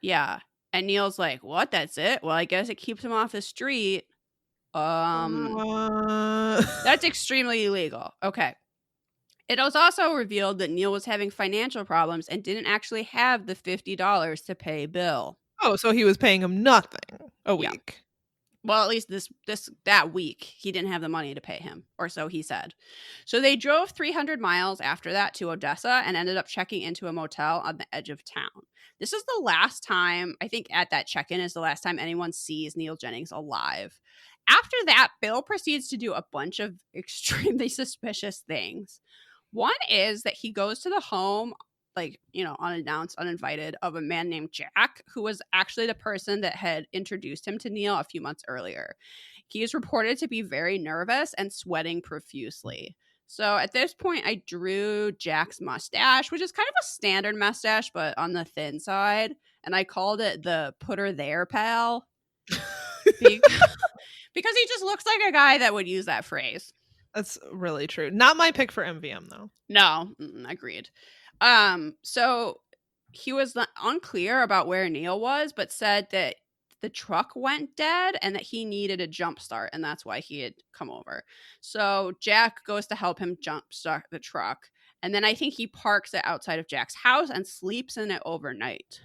Yeah. And Neil's like, "What? That's it? Well, I guess it keeps him off the street." That's extremely illegal. Okay. It was also revealed that Neil was having financial problems and didn't actually have the $50 to pay Bill. Oh, so he was paying him nothing a Yeah. week. Well, at least that week, he didn't have the money to pay him, or so he said. So they drove 300 miles after that to Odessa and ended up checking into a motel on the edge of town. This is the last time, I think at that check-in is the last time anyone sees Neil Jennings alive. After that, Bill proceeds to do a bunch of extremely suspicious things. One is that he goes to the home, unannounced, uninvited, of a man named Jack, who was actually the person that had introduced him to Neil a few months earlier. He is reported to be very nervous and sweating profusely. So at this point, I drew Jack's mustache, which is kind of a standard mustache, but on the thin side. And I called it the "put her there, pal." Because he just looks like a guy that would use that phrase. That's really true. Not my pick for MVM, though. No, agreed. So he was unclear about where Neil was, but said that the truck went dead and that he needed a jump start, and that's why he had come over. So Jack goes to help him jump start the truck, and then I think he parks it outside of Jack's house and sleeps in it overnight.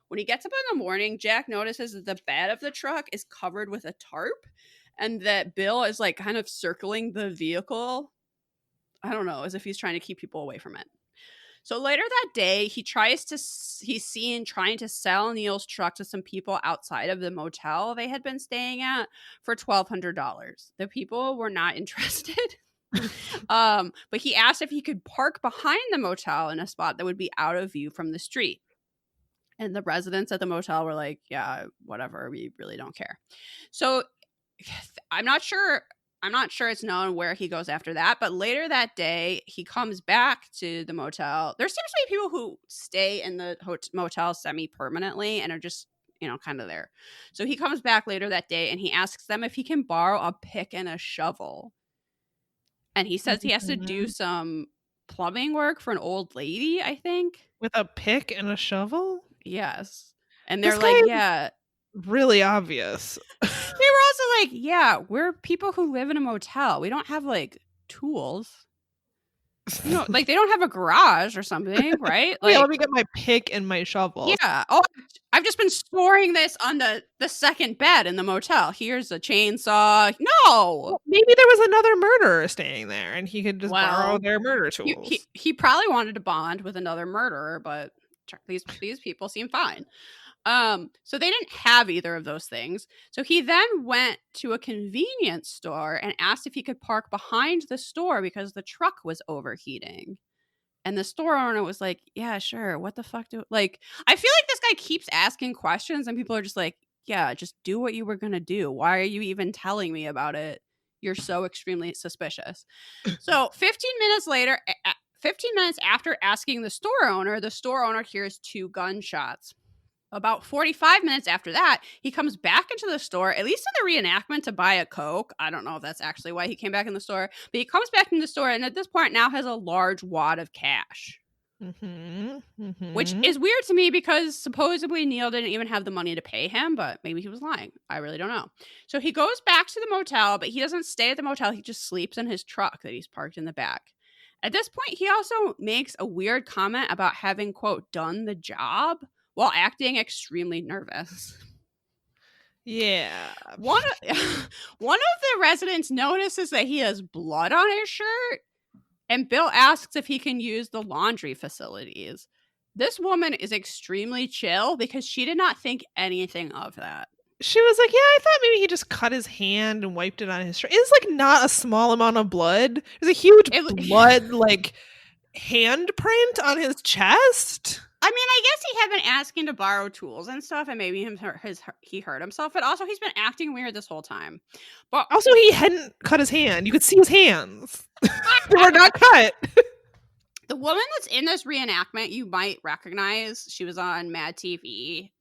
When he gets up in the morning, Jack notices that the bed of the truck is covered with a tarp and that Bill is like kind of circling the vehicle. I don't know, as if he's trying to keep people away from it. So later that day, he's seen trying to sell Neil's truck to some people outside of the motel they had been staying at for $1,200. The people were not interested. But he asked if he could park behind the motel in a spot that would be out of view from the street. And the residents at the motel were like, "Yeah, whatever, we really don't care." So I'm not sure it's known where he goes after that, but later that day, he comes back to the motel. There seems to be people who stay in the motel semi-permanently and are just, kind of there. So he comes back later that day and he asks them if he can borrow a pick and a shovel. And he says he has to do some plumbing work for an old lady, I think. With a pick and a shovel? Yes. And they're like, "Yeah." really obvious. They were also like, yeah, we're people who live in a motel. We don't have like tools. Like they don't have a garage or something, right? Oh, yeah, let Like, me get my pick and my shovel. yeah. Oh, I've just been storing this on the second bed in the motel. Here's a chainsaw. No. Well, maybe there was another murderer staying there and he could just borrow Well, their murder he, tools. he he probably wanted to bond with another murderer, but these people seem fine. So they didn't have either of those things. So he then went to a convenience store and asked if he could park behind the store because the truck was overheating. And the store owner was like, "Yeah, sure. What the fuck do like?" I feel like this guy keeps asking questions, and people are just like, "Yeah, just do what you were gonna do. Why are you even telling me about it? You're so extremely suspicious." So 15 minutes later, 15 minutes after asking the store owner hears two gunshots. About 45 minutes after that, he comes back into the store, at least in the reenactment, to buy a Coke. I don't know if that's actually why he came back in the store, but he comes back in the store and at this point now has a large wad of cash, which is weird to me because supposedly Neil didn't even have the money to pay him, but maybe he was lying. I really don't know. So he goes back to the motel, but he doesn't stay at the motel. He just sleeps in his truck that he's parked in the back. At this point, he also makes a weird comment about having, quote, done the job while acting extremely nervous. Yeah. One of, one of the residents notices that he has blood on his shirt, and Bill asks if he can use the laundry facilities. This woman is extremely chill because she did not think anything of that. She was like, "Yeah, I thought maybe he just cut his hand and wiped it on his shirt." It's like not a small amount of blood. There's a huge blood like handprint on his chest. I mean, I guess he had been asking to borrow tools and stuff, and maybe he hurt himself, but also he's been acting weird this whole time. But also, he hadn't cut his hand. You could see his hands. They were not cut. The woman that's in this reenactment, you might recognize. She was on Mad TV.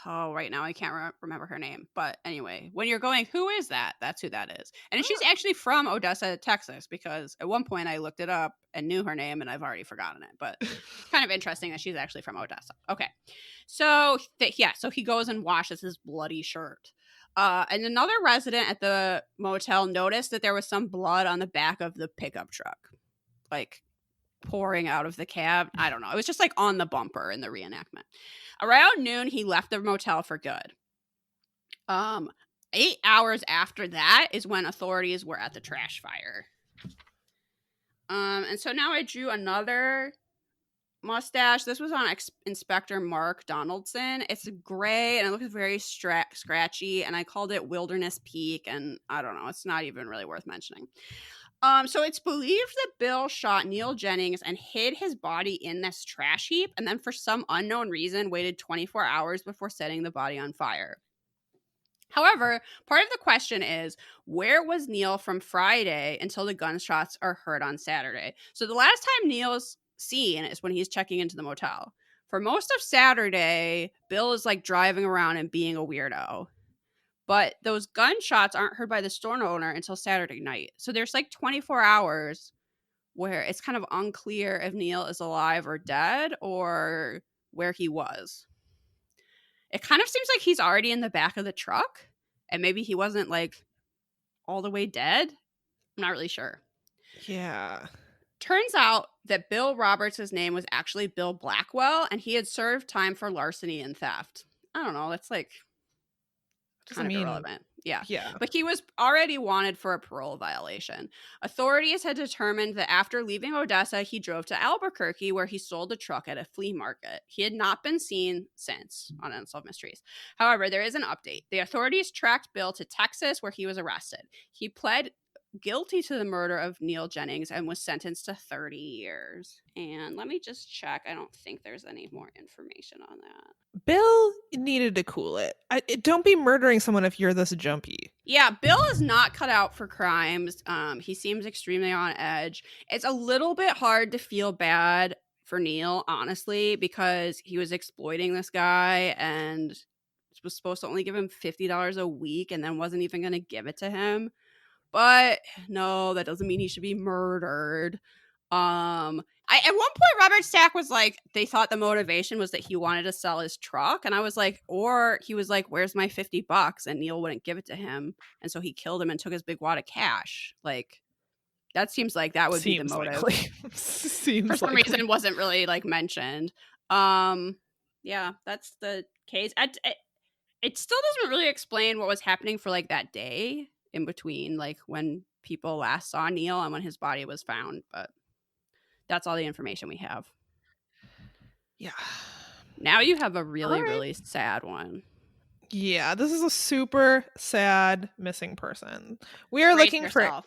Oh, right now I can't remember her name. But anyway, when you're going, who is that? That's who that is. And she's actually from Odessa, Texas, because at one point I looked it up and knew her name and I've already forgotten it. But it's kind of interesting that she's actually from Odessa. Okay. So, so he goes and washes his bloody shirt. And another resident at the motel noticed that there was some blood on the back of the pickup truck. Like, pouring out of the cab. I don't know. It was just like on the bumper in the reenactment. Around noon, he left the motel for good. 8 hours after that is when authorities were at the trash fire. And so now I drew another mustache. This was on Inspector Mark Donaldson. It's gray and it looks very scratchy, and I called it Wilderness Peak, and I don't know. It's not even really worth mentioning. So it's believed that Bill shot Neil Jennings and hid his body in this trash heap, and then for some unknown reason waited 24 hours before setting the body on fire. However, part of the question is, where was Neil from Friday until the gunshots are heard on Saturday? So the last time Neil's seen is when he's checking into the motel. For most of Saturday, Bill is like driving around and being a weirdo. But those gunshots aren't heard by the store owner until Saturday night. So there's like 24 hours where it's kind of unclear if Neil is alive or dead or where he was. It kind of seems like he's already in the back of the truck and maybe he wasn't like all the way dead. I'm not really sure. Yeah. Turns out that Bill Roberts' name was actually Bill Blackwell and he had served time for larceny and theft. I don't know. That's like kind of irrelevant. Yeah. But he was already wanted for a parole violation. Authorities had determined that after leaving Odessa, he drove to Albuquerque where he sold the truck at a flea market. He had not been seen since on Unsolved Mysteries. However, there is an update. The authorities tracked Bill to Texas where he was arrested. He pled guilty to the murder of Neil Jennings and was sentenced to 30 years. And let me just check. I don't think there's any more information on that. Bill needed to cool it. Don't be murdering someone if you're this jumpy. Yeah, Bill is not cut out for crimes. He seems extremely on edge. It's a little bit hard to feel bad for Neil, honestly, because he was exploiting this guy and was supposed to only give him $50 a week and then wasn't even going to give it to him. But no, that doesn't mean he should be murdered. I At one point, Robert Stack was like, they thought the motivation was that he wanted to sell his truck. And I was like, or he was like, where's my $50? And Neil wouldn't give it to him. And so he killed him and took his big wad of cash. Like, that seems like that would be the Seems motive. likely. For Seems some likely. reason, wasn't really like mentioned. Yeah, that's the case. It still doesn't really explain what was happening for like that day in between, like when people last saw Neil and when his body was found. But that's all the information we have. Yeah. Now you have a really, All right. really sad one. Yeah, this is a super sad missing person. We are Brace looking for yourself.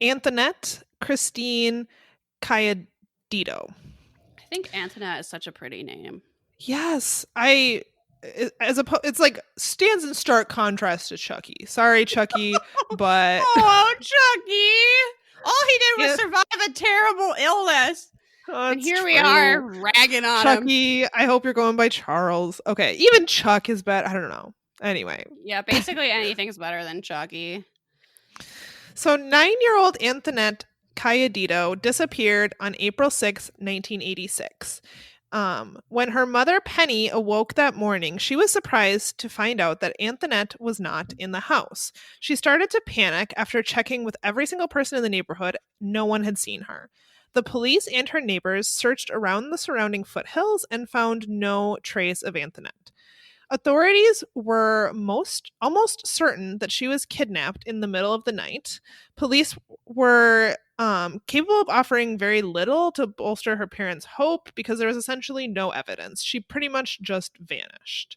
Antoinette Christine Cayadito. I think Antoinette is such a pretty name. Yes, it's like stands in stark contrast to Chucky. Sorry, Chucky, but Oh, Chucky! All he did was Yeah. survive a terrible illness. oh, And it's here we true. are ragging on him. Chucky, I hope you're going by Charles. Okay, even Chuck is bad. I don't know. Anyway, Yeah, basically anything's better than Chucky. so 9-year-old Antoinette Cayadito disappeared on April 6, 1986. When her mother Penny awoke that morning, she was surprised to find out that Antoinette was not in the house. She started to panic after checking with every single person in the neighborhood. No one had seen her. The police and her neighbors searched around the surrounding foothills and found no trace of Antoinette. Authorities were almost certain that she was kidnapped in the middle of the night. Police were capable of offering very little to bolster her parents' hope because there was essentially no evidence. She pretty much just vanished.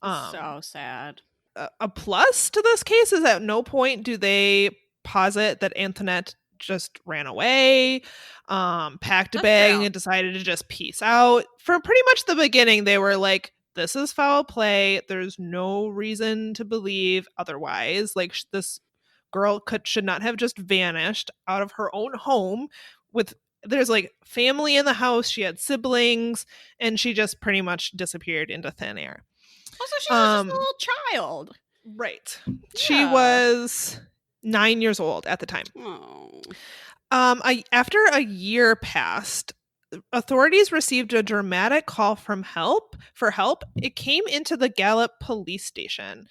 So sad. A plus to this case is at no point do they posit that Antoinette just ran away, packed a That's bag, true. and decided to just peace out. For pretty much the beginning, they were like, this is foul play. There's no reason to believe otherwise. Like, this girl should not have just vanished out of her own home with there's like family in the house. She had siblings, and she just pretty much disappeared into thin air. Also, she was just a little child. Right. Yeah. She was 9 years old at the time. Oh. After a year passed, authorities received a dramatic call for help. It came into the Gallup police station.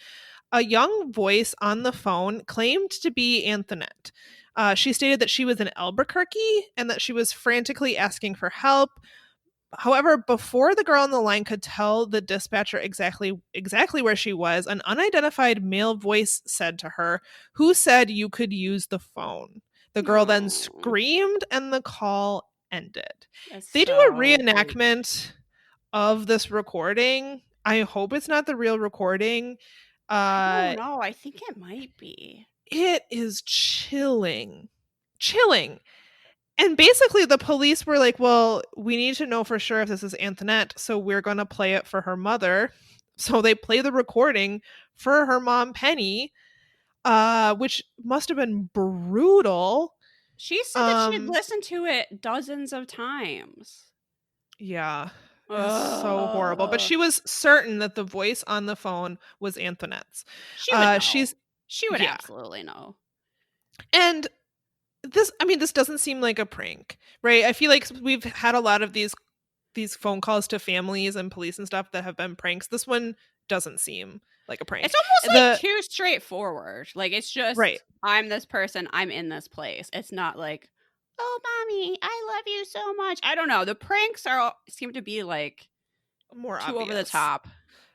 A young voice on the phone claimed to be Antoinette. She stated that she was in Albuquerque and that she was frantically asking for help. However, before the girl on the line could tell the dispatcher exactly where she was, an unidentified male voice said to her, "Who said you could use the phone?" The girl then screamed and the call ended. They do a reenactment of this recording. I hope it's not the real recording. I don't know. I think it might be. It is chilling. And basically, the police were like, well, we need to know for sure if this is Antoinette, so we're going to play it for her mother. So they play the recording for her mom, Penny, which must have been brutal. She said that she had listened to it dozens of times. Yeah. It's so horrible. But she was certain that the voice on the phone was Antoinette's. She would know. She would absolutely know. And this doesn't seem like a prank, right? I feel like we've had a lot of these phone calls to families and police and stuff that have been pranks. This one doesn't seem like a prank. It's almost like too straightforward. Like, it's just, right. I'm this person, I'm in this place. It's not like, oh, mommy, I love you so much. I don't know. The pranks seem to be like more too obvious. over the top.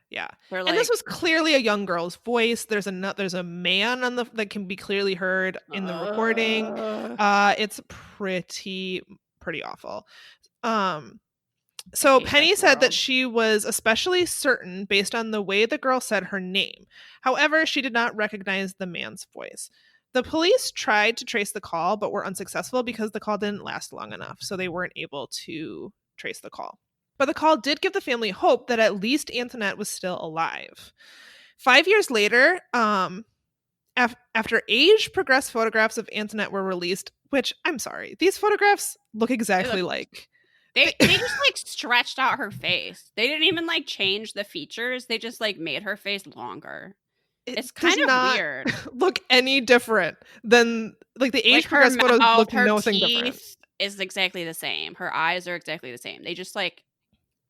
Yeah. Like, and this was clearly a young girl's voice. There's a man on that can be clearly heard in the recording. It's pretty awful. So Penny said that she was especially certain based on the way the girl said her name. However, she did not recognize the man's voice. The police tried to trace the call, but were unsuccessful because the call didn't last long enough, so they weren't able to trace the call. But the call did give the family hope that at least Antoinette was still alive. 5 years later, after age-progressed photographs of Antoinette were released, which, I'm sorry, these photographs look exactly like... They just, like, stretched out her face. They didn't even, like, change the features. They just, like, made her face longer. It's kind of weird. Look any different than, like, the age-progressed photos look nothing different. is exactly the same. Her eyes are exactly the same. They just like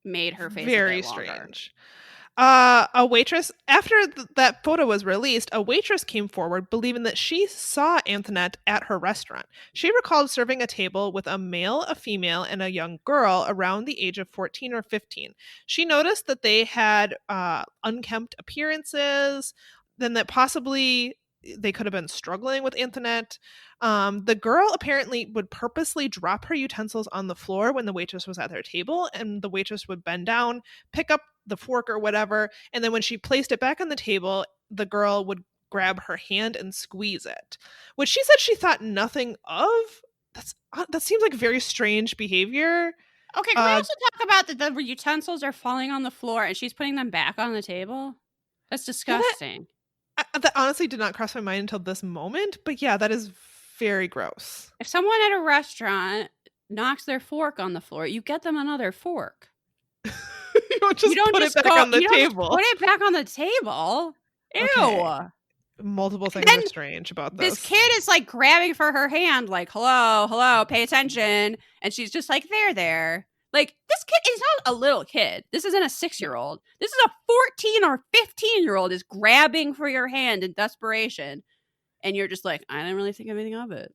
made her face a Very bit longer. strange. A waitress, after that photo was released, a waitress came forward believing that she saw Antoinette at her restaurant. She recalled serving a table with a male, a female, and a young girl around the age of 14 or 15. She noticed that they had unkempt appearances, then that possibly they could have been struggling with Antoinette. The girl apparently would purposely drop her utensils on the floor when the waitress was at their table, and the waitress would bend down, pick up the fork or whatever, and then when she placed it back on the table, the girl would grab her hand and squeeze it, which she said she thought nothing of. That seems like very strange behavior. Okay, can we Uh, also talk about that the utensils are falling on the floor and she's putting them back on the table? That's yeah, disgusting. that honestly did not cross my mind until this moment, but yeah, that is very gross. If someone at a restaurant knocks their fork on the floor, you get them another fork. You don't just put it back on the You don't just table. put it back on the table. Okay. Ew. Multiple things Then are strange about this this. kid is like grabbing for her hand, like, hello, pay attention. And she's just like, there. Like, this kid is not a little kid. This isn't a 6-year-old. This is a 14 or 15-year-old is grabbing for your hand in desperation. And you're just like, I didn't really think anything of it.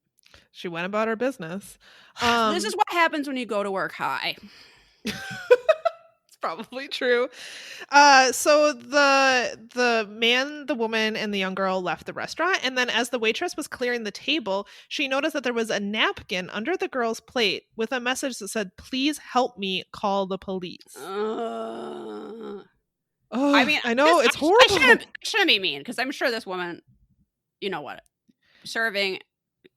She went about her business. This is what happens when you go to work high. It's probably true. So the man, the woman, and the young girl left the restaurant, and then as the waitress was clearing the table, she noticed that there was a napkin under the girl's plate with a message that said, "Please help me, call the police." I mean, I know, it's horrible. I shouldn't be mean because I'm sure this woman, you know what, serving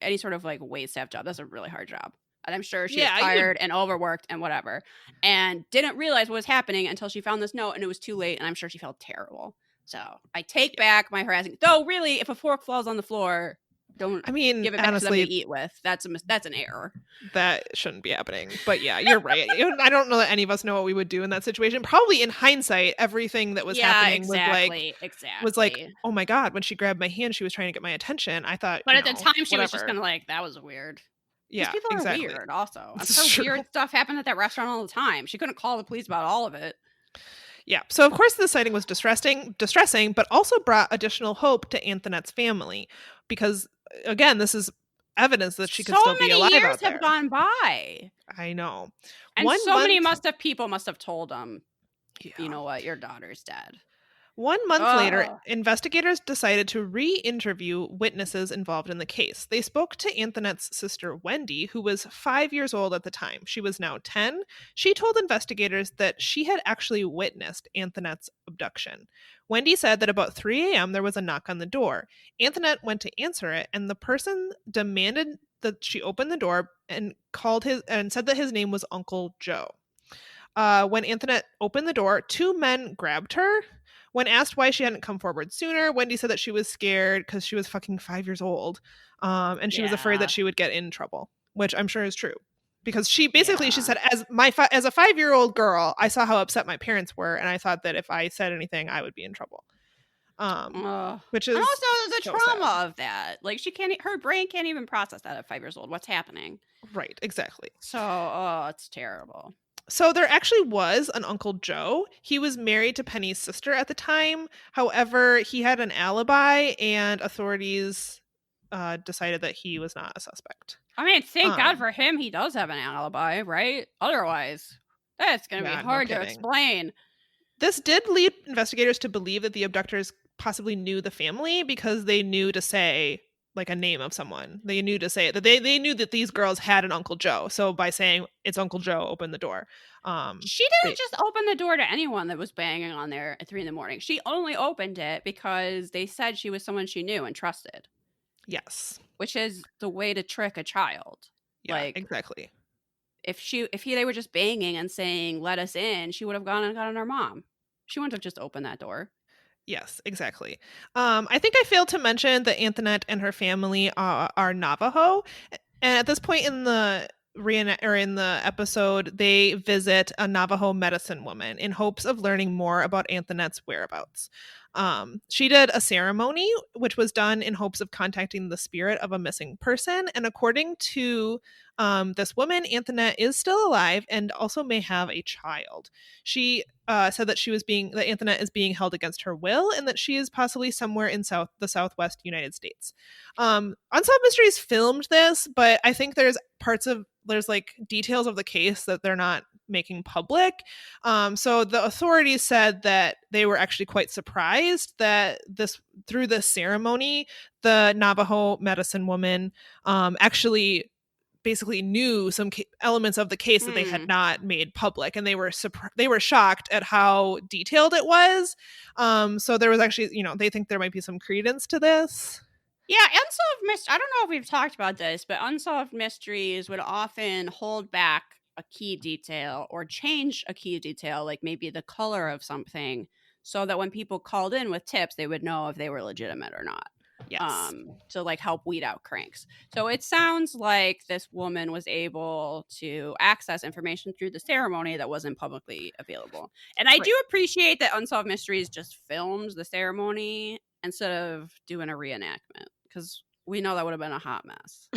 any sort of like wait staff job, that's a really hard job. And I'm sure she was tired and overworked and whatever, and didn't realize what was happening until she found this note, and it was too late, and I'm sure she felt terrible. So I take back my harassing. Though really, if a fork falls on the floor, don't give it back honestly, to them to eat with. That's an error. That shouldn't be happening. But yeah, you're right. I don't know that any of us know what we would do in that situation. Probably in hindsight, everything that was happening was like, oh my God, when she grabbed my hand, she was trying to get my attention. I thought, but at the time, she was just kind of like, that was weird. Yeah, these people are weird. Also, I'm sure weird stuff happened at that restaurant all the time. She couldn't call the police about all of it. Yeah. So of course the sighting was distressing, but also brought additional hope to Antoinette's family because again, this is evidence that she could still be alive out there. So many years have gone by. I know. And many people must have told them, you know what, your daughter's dead. 1 month later, investigators decided to re-interview witnesses involved in the case. They spoke to Antoinette's sister, Wendy, who was 5 years old at the time. She was now 10. She told investigators that she had actually witnessed Antoinette's abduction. Wendy said that about 3 a.m. there was a knock on the door. Antoinette went to answer it, and the person demanded that she open the door and said that his name was Uncle Joe. When Antoinette opened the door, 2 men grabbed her. When asked why she hadn't come forward sooner, Wendy said that she was scared because she was fucking 5 years old. And she was afraid that she would get in trouble, which I'm sure is true. Because she said, as a 5-year-old girl, I saw how upset my parents were, and I thought that if I said anything, I would be in trouble. Which is and also the so trauma sad. of that. Like her brain can't even process that at 5 years old. What's happening? Right, exactly. So, it's terrible. So there actually was an Uncle Joe. He was married to Penny's sister at the time. However, he had an alibi, and authorities decided that he was not a suspect. I mean, thank God for him, he does have an alibi, right? Otherwise, that's going to be hard to explain. This did lead investigators to believe that the abductors possibly knew the family because they knew to say like a name of someone. They knew to say it. That they knew that these girls had an Uncle Joe. So by saying it's Uncle Joe, open the door. She didn't just open the door to anyone that was banging on there at 3 a.m. She only opened it because they said she was someone she knew and trusted. Yes. Which is the way to trick a child. Yeah, exactly. If they were just banging and saying, let us in, she would have gone and gotten her mom. She wouldn't have just opened that door. Yes, exactly. I think I failed to mention that Antoinette and her family are Navajo. And at this point in the episode, they visit a Navajo medicine woman in hopes of learning more about Antoinette's whereabouts. She did a ceremony which was done in hopes of contacting the spirit of a missing person. And according to this woman, Antoinette is still alive and also may have a child. She said that that Antoinette is being held against her will, and that she is possibly somewhere in the Southwest United States. Unsolved Mysteries filmed this, but I think there's like details of the case that they're not making public. So the authorities said that they were actually quite surprised that through this ceremony, the Navajo medicine woman actually basically knew some elements of the case that they had not made public, and they were shocked at how detailed it was. So there was actually, they think there might be some credence to this. Yeah, unsolved mysteries. I don't know if we've talked about this, but unsolved mysteries would often hold back a key detail or change a key detail, like maybe the color of something, so that when people called in with tips, they would know if they were legitimate or not. Yes. To like help weed out cranks. So it sounds like this woman was able to access information through the ceremony that wasn't publicly available. And I do appreciate that Unsolved Mysteries just filmed the ceremony instead of doing a reenactment, because we know that would have been a hot mess.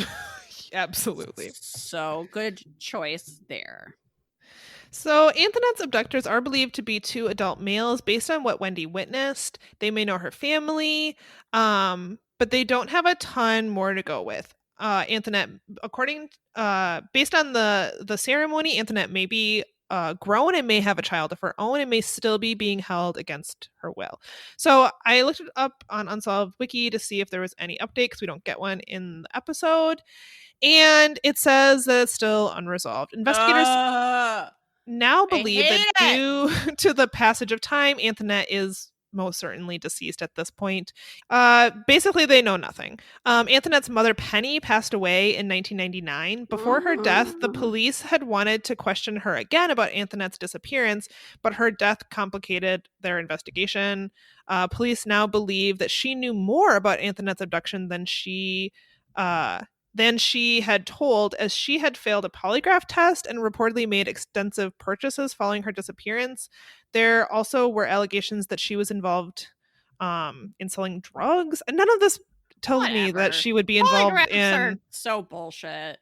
Absolutely. So good choice there. So Antoinette's abductors are believed to be two adult males based on what Wendy witnessed. They may know her family, but they don't have a ton more to go with. Antoinette, based on the ceremony, Antoinette may be grown and may have a child of her own and may still be being held against her will. So I looked it up on Unsolved Wiki to see if there was any update, because we don't get one in the episode. And it says that it's still unresolved. Investigators now believe that due to the passage of time, Antoinette is most certainly deceased at this point. Basically, they know nothing. Antoinette's mother, Penny, passed away in 1999. Before her death, the police had wanted to question her again about Antoinette's disappearance, but her death complicated their investigation. Police now believe that she knew more about Antoinette's abduction than she had told, as she had failed a polygraph test and reportedly made extensive purchases following her disappearance. There also were allegations that she was involved in selling drugs, and none of this tells me that she would be involved are so bullshit.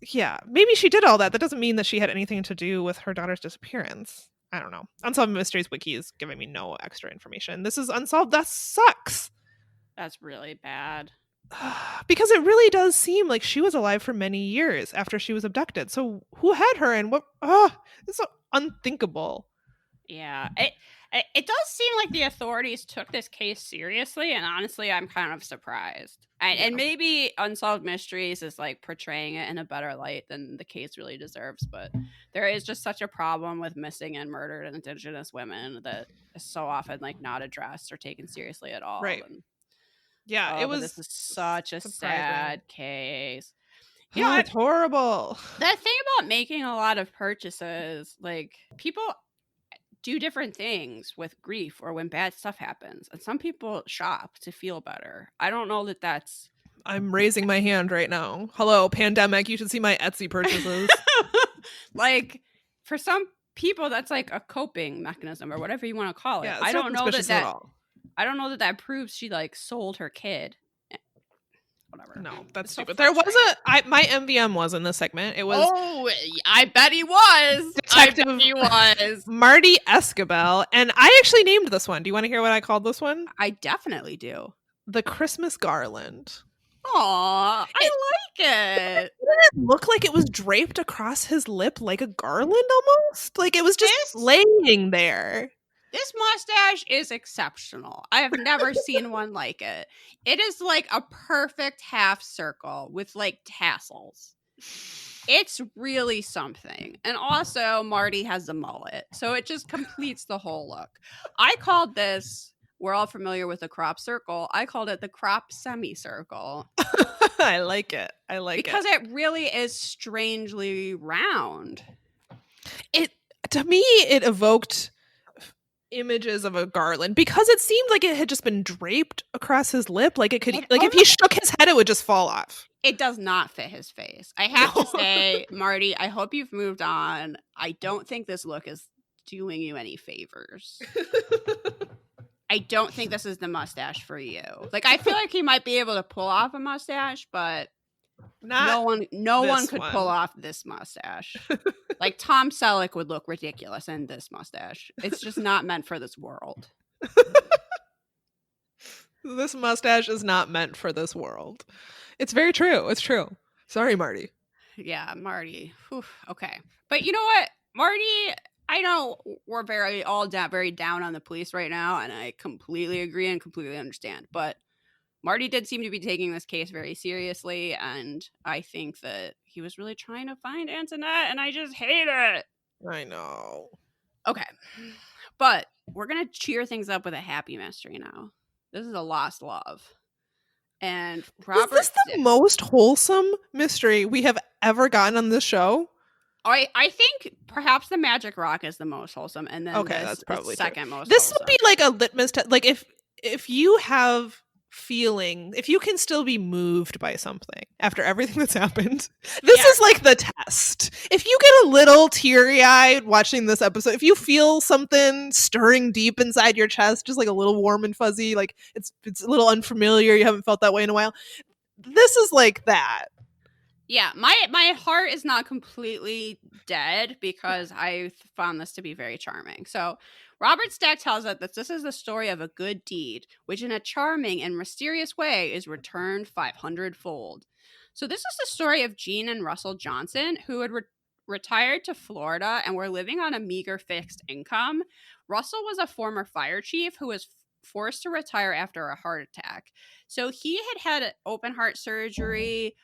Yeah, maybe she did all that. That doesn't mean that she had anything to do with her daughter's disappearance. I don't know. Unsolved Mysteries Wiki is giving me no extra information. This is unsolved. That sucks. That's really bad. Because it really does seem like she was alive for many years after she was abducted. So who had her, and what? It's so unthinkable. Yeah, it does seem like the authorities took this case seriously, and honestly, I'm kind of surprised. And maybe Unsolved Mysteries is like portraying it in a better light than the case really deserves. But there is just such a problem with missing and murdered Indigenous women that is so often like not addressed or taken seriously at all. Right. And, yeah, it was. This is such a sad case. You know, it's horrible. That thing about making a lot of purchases, like people do different things with grief or when bad stuff happens, and some people shop to feel better. I don't know that that's. I'm raising my hand right now. Hello, pandemic. You should see my Etsy purchases. Like, for some people, that's like a coping mechanism or whatever you want to call it. Yeah, I don't know that at all. I don't know that proves she like sold her kid. Whatever. No, that's stupid. There was my MVM was in this segment. It was. Oh, I bet he was. Detective he was. Marty Escabel. And I actually named this one. Do you want to hear what I called this one? I definitely do. The Christmas Garland. Aw, I like it. Didn't it look like it was draped across his lip like a garland almost? Like it was just laying there. This mustache is exceptional. I have never seen one like it. It is like a perfect half circle with like tassels. It's really something. And also Marty has a mullet, so it just completes the whole look. I called this, we're all familiar with the crop circle, I called it the crop semicircle. I like it. I like because it really is strangely round. To me, it evoked images of a garland because it seemed like it had just been draped across his lip. Like it could, if he shook his head, it would just fall off. It does not fit his face. I have to say, Marty, I hope you've moved on. I don't think this look is doing you any favors. I don't think this is the mustache for you. Like, I feel like he might be able to pull off a mustache, but Not no one this could pull one. off this mustache. Like, Tom Selleck would look ridiculous in this mustache. It's just not meant for this world. This mustache is not meant for this world. It's very true. It's true. Sorry, Marty. Yeah, Marty. Whew, okay. But you know what? Marty, I know we're very down on the police right now, and I completely agree and completely understand. But Marty did seem to be taking this case very seriously, and I think that he was really trying to find Antoinette, and I just hate it. I know. Okay. But we're going to cheer things up with a happy mystery now. This is a lost love. And Robert. Is this the most wholesome mystery we have ever gotten on this show? I think perhaps the Magic Rock is the most wholesome, and then okay, that's probably second true. most. This wholesome. would be like a litmus test. Like if you have feeling, if you can still be moved by something after everything that's happened, this is like the test. If you get a little teary-eyed watching this episode, if you feel something stirring deep inside your chest, just like a little warm and fuzzy, like it's a little unfamiliar, you haven't felt that way in a while, this is like that. Yeah, my heart is not completely dead because I found this to be very charming. So Robert Stack tells us that this is the story of a good deed, which in a charming and mysterious way is returned 500-fold. So this is the story of Jean and Russell Johnson, who had retired to Florida and were living on a meager fixed income. Russell was a former fire chief who was forced to retire after a heart attack. So he had open heart surgery.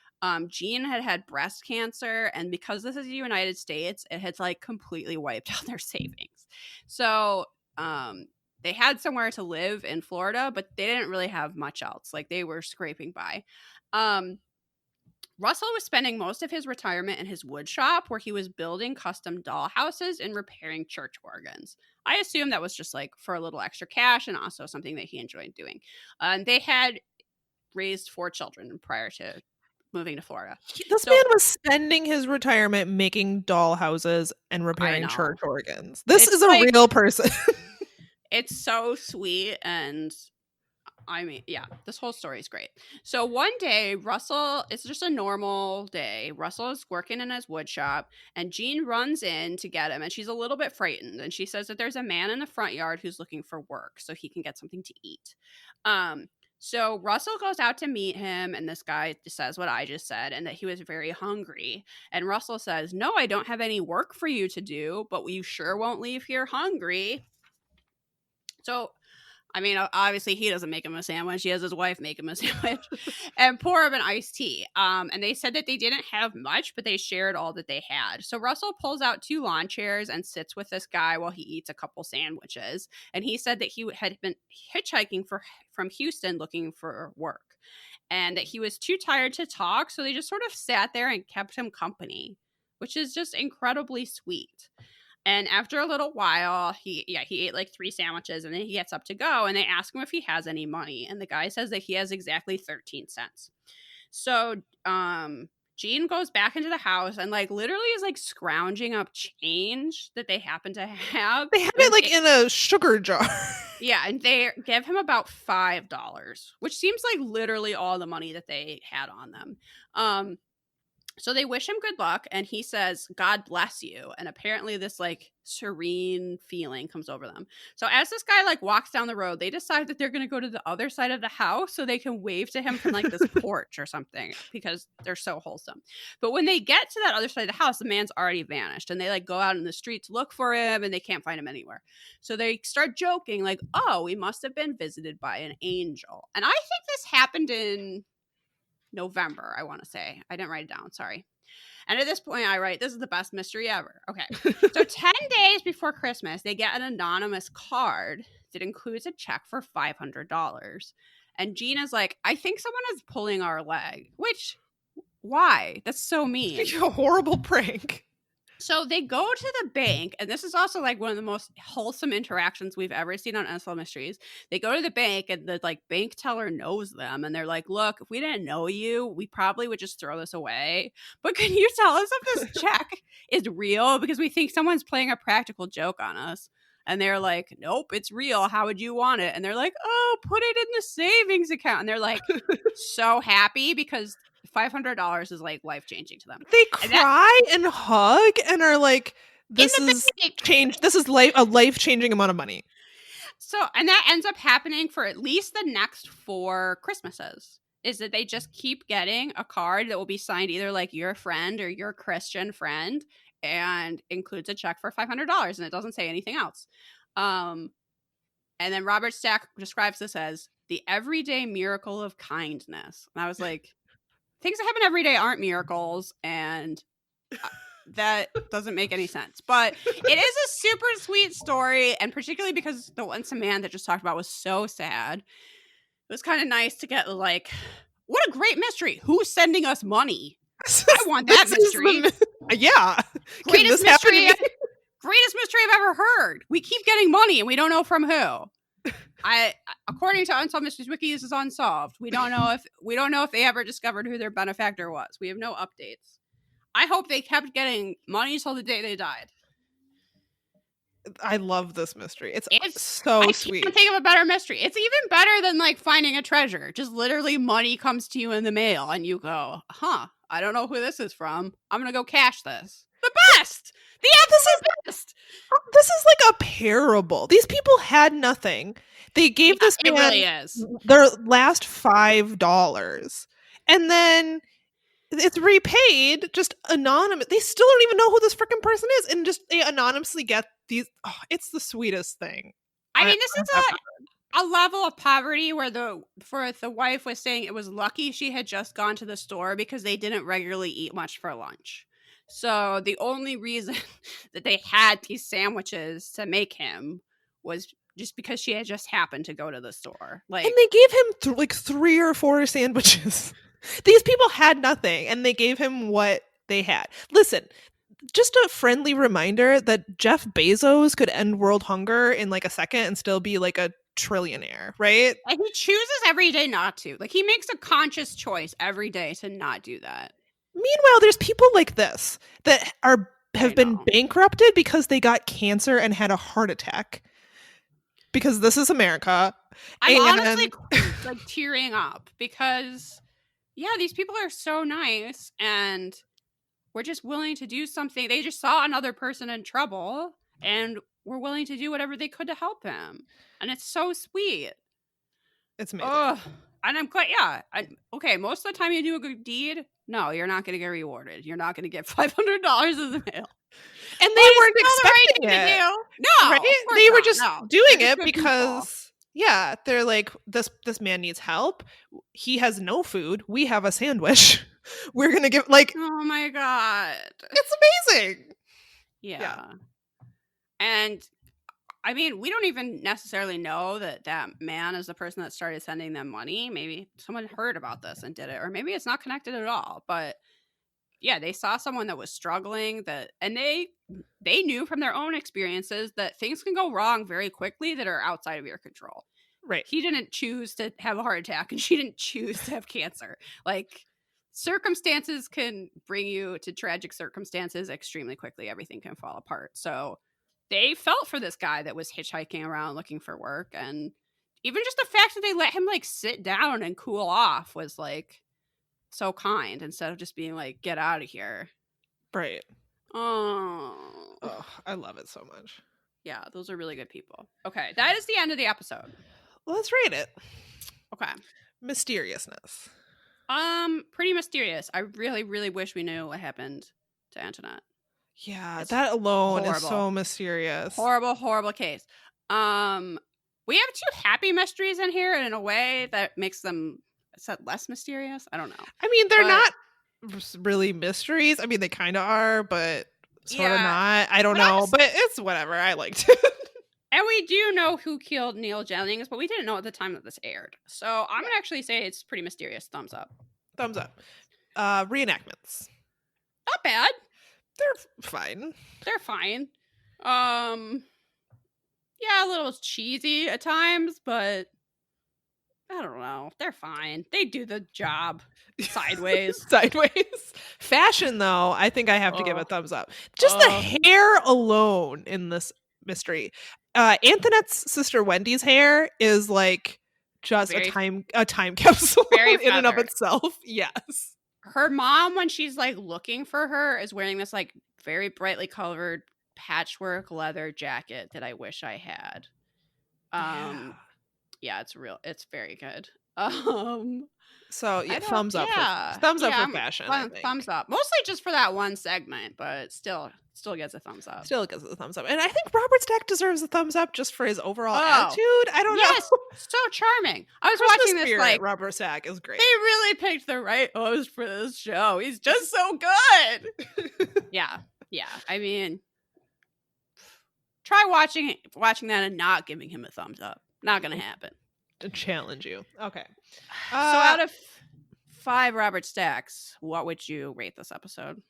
Jean had breast cancer, and because this is the United States, it had like completely wiped out their savings. So they had somewhere to live in Florida, but they didn't really have much else. Like they were scraping by. Russell was spending most of his retirement in his wood shop, where he was building custom doll houses and repairing church organs. I assume that was just like for a little extra cash and also something that he enjoyed doing. They had raised 4 children prior to moving to Florida. This man was spending his retirement making doll houses and repairing church organs. This is a real person. It's so sweet, and I mean, yeah, this whole story is great. So one day, Russell, it's just a normal day. Russell is working in his wood shop, and Jean runs in to get him, and she's a little bit frightened. And she says that there's a man in the front yard who's looking for work so he can get something to eat. So Russell goes out to meet him, and this guy says what I just said, and that he was very hungry. And Russell says, "No, I don't have any work for you to do, but you sure won't leave here hungry." So, I mean, obviously he doesn't make him a sandwich. He has his wife make him a sandwich and pour him an iced tea. And they said that they didn't have much, but they shared all that they had. So Russell pulls out 2 lawn chairs and sits with this guy while he eats a couple sandwiches. And he said that he had been hitchhiking from Houston looking for work, and that he was too tired to talk. So they just sort of sat there and kept him company, which is just incredibly sweet. And after a little while, he ate like 3 sandwiches, and then he gets up to go, and they ask him if he has any money. And the guy says that he has exactly 13 cents. So Jean goes back into the house and like literally is like scrounging up change that they happen to have. They have it like in a sugar jar. Yeah, and they give him about $5, which seems like literally all the money that they had on them. So they wish him good luck, and he says, "God bless you." And apparently this like serene feeling comes over them. So as this guy like walks down the road, they decide that they're going to go to the other side of the house so they can wave to him from like this porch or something, because they're so wholesome. But when they get to that other side of the house, the man's already vanished, and they like go out in the street to look for him, and they can't find him anywhere. So they start joking like, "Oh, we must have been visited by an angel." And I think this happened in November, I want to say. I didn't write it down, sorry. And at this point, I write, this is the best mystery ever. Okay. So 10 days before Christmas, they get an anonymous card that includes a check for $500. And Gina's like, "I think someone is pulling our leg." Which, why? That's so mean. It's a horrible prank. So they go to the bank, and this is also like one of the most wholesome interactions we've ever seen on Unsolved Mysteries. They go to the bank, and the like bank teller knows them, and they're like, "Look, if we didn't know you, we probably would just throw this away. But can you tell us if this check is real? Because we think someone's playing a practical joke on us." And they're like, nope, it's real. How would you want it? And they're like, oh, put it in the savings account. And they're like so happy because $500 is like life changing to them. They And that cry and hug and are like, in this the is bank. change. This is a life changing amount of money. So, and that ends up happening for at least the next 4 Christmases. Is that they just keep getting a card that will be signed either like your friend or your Christian friend, and includes a check for $500, and it doesn't say anything else. And then Robert Stack describes this as the everyday miracle of kindness. And I was like, things that happen every day aren't miracles, and that doesn't make any sense. But it is a super sweet story, and particularly because the one man that just talked about was so sad. It was kind of nice to get like, what a great mystery. Who's sending us money? I want that mystery. Yeah. Greatest mystery I've ever heard. We keep getting money and we don't know from who. According to Unsolved Mysteries Wiki, this is unsolved. We don't know if they ever discovered who their benefactor was. We have no updates. I hope they kept getting money till the day they died. I love this mystery. It's so sweet. I can't think of a better mystery. It's even better than like finding a treasure. Just literally money comes to you in the mail and you go, huh, I don't know who this is from. I'm going to go cash this. The best. The absolute best. This is like a parable. These people had nothing. They gave this man really is. Their last $5. And then it's repaid just anonymous. They still don't even know who this freaking person is, and just they anonymously get these. Oh, it's the sweetest thing. I mean, this is a level of poverty where the wife was saying it was lucky she had just gone to the store because they didn't regularly eat much for lunch. So the only reason that they had these sandwiches to make him was just because she had just happened to go to the store. Like, and they gave him like 3 or 4 sandwiches. These people had nothing, and they gave him what they had. Listen, just a friendly reminder that Jeff Bezos could end world hunger in like a second and still be like a trillionaire, right? And he chooses every day not to. Like, he makes a conscious choice every day to not do that. Meanwhile, there's people like this that have been bankrupted because they got cancer and had a heart attack. Because this is America. I'm honestly like tearing up because yeah, these people are so nice and we're just willing to do something. They just saw another person in trouble and were willing to do whatever they could to help him. And it's so sweet. It's amazing. And I'm quite, okay, most of the time you do a good deed, no, you're not going to get rewarded. You're not going to get $500 in the mail. And they weren't expecting it. No, right? They were just doing it because, yeah, they're like, this man needs help. He has no food. We have a sandwich. We're going to give, like... Oh, my God. It's amazing. Yeah. And, I mean, we don't even necessarily know that man is the person that started sending them money. Maybe someone heard about this and did it. Or maybe it's not connected at all. But... yeah, they saw someone that was struggling and they knew from their own experiences that things can go wrong very quickly that are outside of your control. Right. He didn't choose to have a heart attack and she didn't choose to have cancer. Like, circumstances can bring you to tragic circumstances extremely quickly. Everything can fall apart. So they felt for this guy that was hitchhiking around looking for work. And even just the fact that they let him like sit down and cool off was like so kind instead of just being like, get out of here. Right. Oh, I love it so much. Yeah, those are really good people. Okay, that is the end of the episode. Well, let's rate it. Okay. Mysteriousness. Pretty mysterious. I really, really wish we knew what happened to Antoinette. Yeah, that alone is so mysterious. Horrible, horrible case. We have 2 happy mysteries in here, and in a way that makes them less mysterious. I don't know. I mean, they're not really mysteries. I mean, they kind of are, but sort of not. I don't know, but it's whatever. I liked it. And we do know who killed Neil Jennings, but we didn't know at the time that this aired. So I'm going to actually say it's pretty mysterious. Thumbs up. Thumbs up. Reenactments. Not bad. They're fine. They're fine. Yeah, a little cheesy at times, but I don't know. They're fine. They do the job sideways. Fashion, though, I think I have to give a thumbs up. Just the hair alone in this mystery. Antoinette's sister Wendy's hair is like just Very, a time capsule very in and of feathered. itself. Yes. Her mom, when she's like looking for her, is wearing this like very brightly colored patchwork leather jacket that I wish I had. Yeah. Yeah, it's very good. So I yeah, don't, yeah, yeah, for fashion, I thumbs think. up. Mostly just for that one segment, but still gets a thumbs up. Still gives it a thumbs up. And I think Robert Stack deserves a thumbs up just for his overall Oh, attitude. I don't yes, know. so charming. I was Christmas watching this spirit, like Robert Stack is they great. really picked the right host for this show. He's just so good. Yeah. I mean, try watching that and not giving him a thumbs up. Not gonna happen. To challenge you. Okay. So out of 5 Robert Stacks, what would you rate this episode?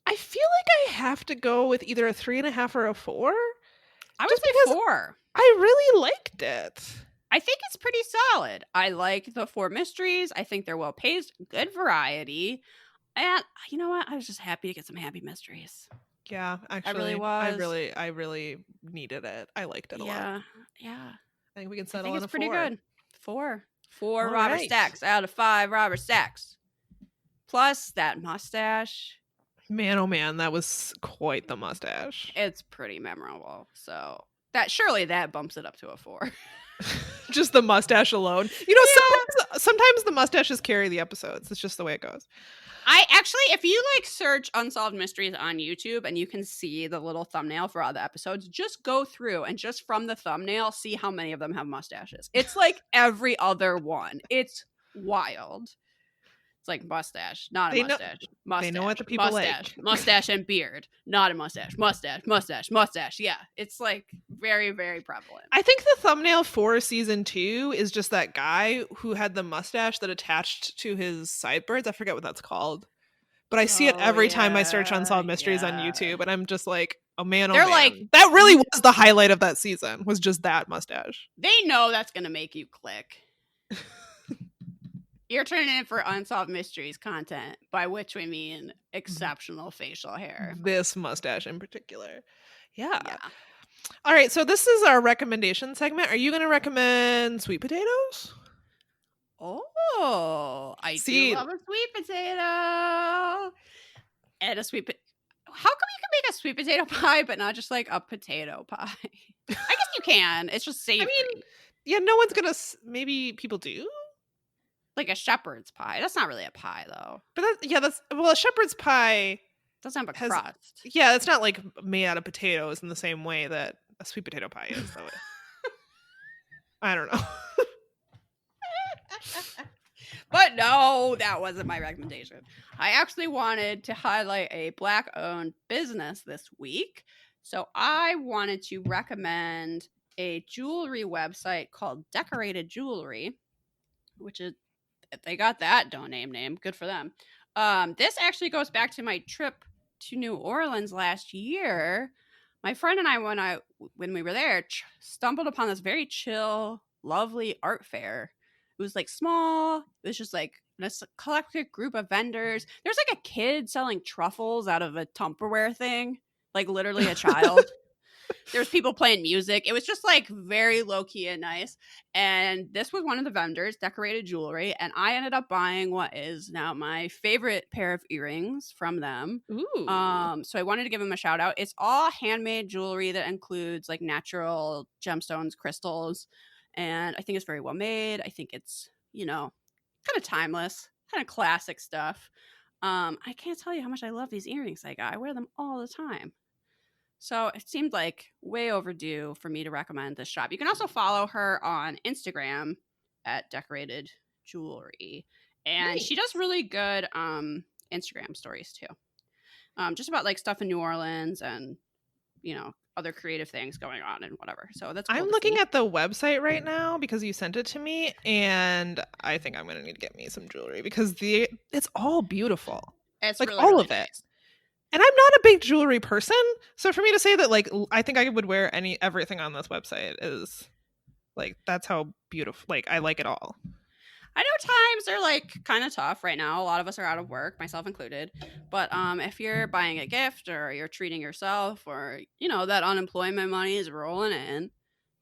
I feel like I have to go with either a 3.5 or a 4. I would Just say because 4. I really liked it. I think it's pretty solid. I like the 4 mysteries. I think they're well paced, good variety. And you know what? I was just happy to get some happy mysteries. Yeah, actually, I really was. I really needed it. I liked it a lot. Yeah. I think we can I settle think on it's a pretty 4. good. 4 All Robert right. Stacks out of 5 Robert Stacks. Plus that mustache. Man, oh man, that was quite the mustache. It's pretty memorable. So surely that bumps it up to a 4. Just the mustache alone. You know, sometimes the mustaches carry the episodes. It's just the way it goes. I actually, if you like search Unsolved Mysteries on YouTube and you can see the little thumbnail for all the episodes, just go through and just from the thumbnail, see how many of them have mustaches. It's like every other one. It's wild. It's like mustache, not a mustache. Mustache. They know what the people mustache, like. Mustache and beard, not a mustache. Mustache. Yeah, it's like very, very prevalent. I think the thumbnail for season 2 is just that guy who had the mustache that attached to his sideburns. I forget what that's called. But I see it every time I search Unsolved Mysteries on YouTube, and I'm just like, oh man, They're like, that really was the highlight of that season, was just that mustache. They know that's going to make you click. You're turning in for Unsolved Mysteries content, by which we mean exceptional facial hair. This mustache in particular. Yeah. All right, so this is our recommendation segment. Are you going to recommend sweet potatoes? Oh, I do love a sweet potato. And a sweet How come you can make a sweet potato pie, but not just like a potato pie? I guess you can. It's just savory. I mean, yeah, no one's going to... Maybe people do? Like a shepherd's pie. That's not really a pie, though. But a shepherd's pie doesn't have a crust. Yeah, it's not like made out of potatoes in the same way that a sweet potato pie is. Though. I don't know. But no, that wasn't my recommendation. I actually wanted to highlight a Black-owned business this week. So I wanted to recommend a jewelry website called Decorated Jewelry, which is, they got that domain name. Good for them. This actually goes back to my trip to New Orleans last year. My friend and I, when we were there, stumbled upon this very chill, lovely art fair. It was like small. It was just like a collective group of vendors. There's like a kid selling truffles out of a Tupperware thing, like literally a child. There's people playing music. It was just like very low key and nice. And this was one of the vendors, Decorated Jewelry. And I ended up buying what is now my favorite pair of earrings from them. Ooh. So I wanted to give them a shout out. It's all handmade jewelry that includes like natural gemstones, crystals. And I think it's very well made. I think it's, kind of timeless, kind of classic stuff. I can't tell you how much I love these earrings I got. I wear them all the time. So it seemed like way overdue for me to recommend this shop. You can also follow her on Instagram at Decorated Jewelry. And she does really good Instagram stories too. Just about like stuff in New Orleans and, other creative things going on and whatever. So that's cool. I'm looking at the website right now because you sent it to me, and I think I'm going to need to get me some jewelry because it's all beautiful. It's like really, all really of it. nice. And I'm not a big jewelry person, so for me to say that, like, I think I would wear everything on this website is, like, that's how beautiful. Like, I like it all. I know times are like kind of tough right now. A lot of us are out of work, myself included. But if you're buying a gift or you're treating yourself, or that unemployment money is rolling in,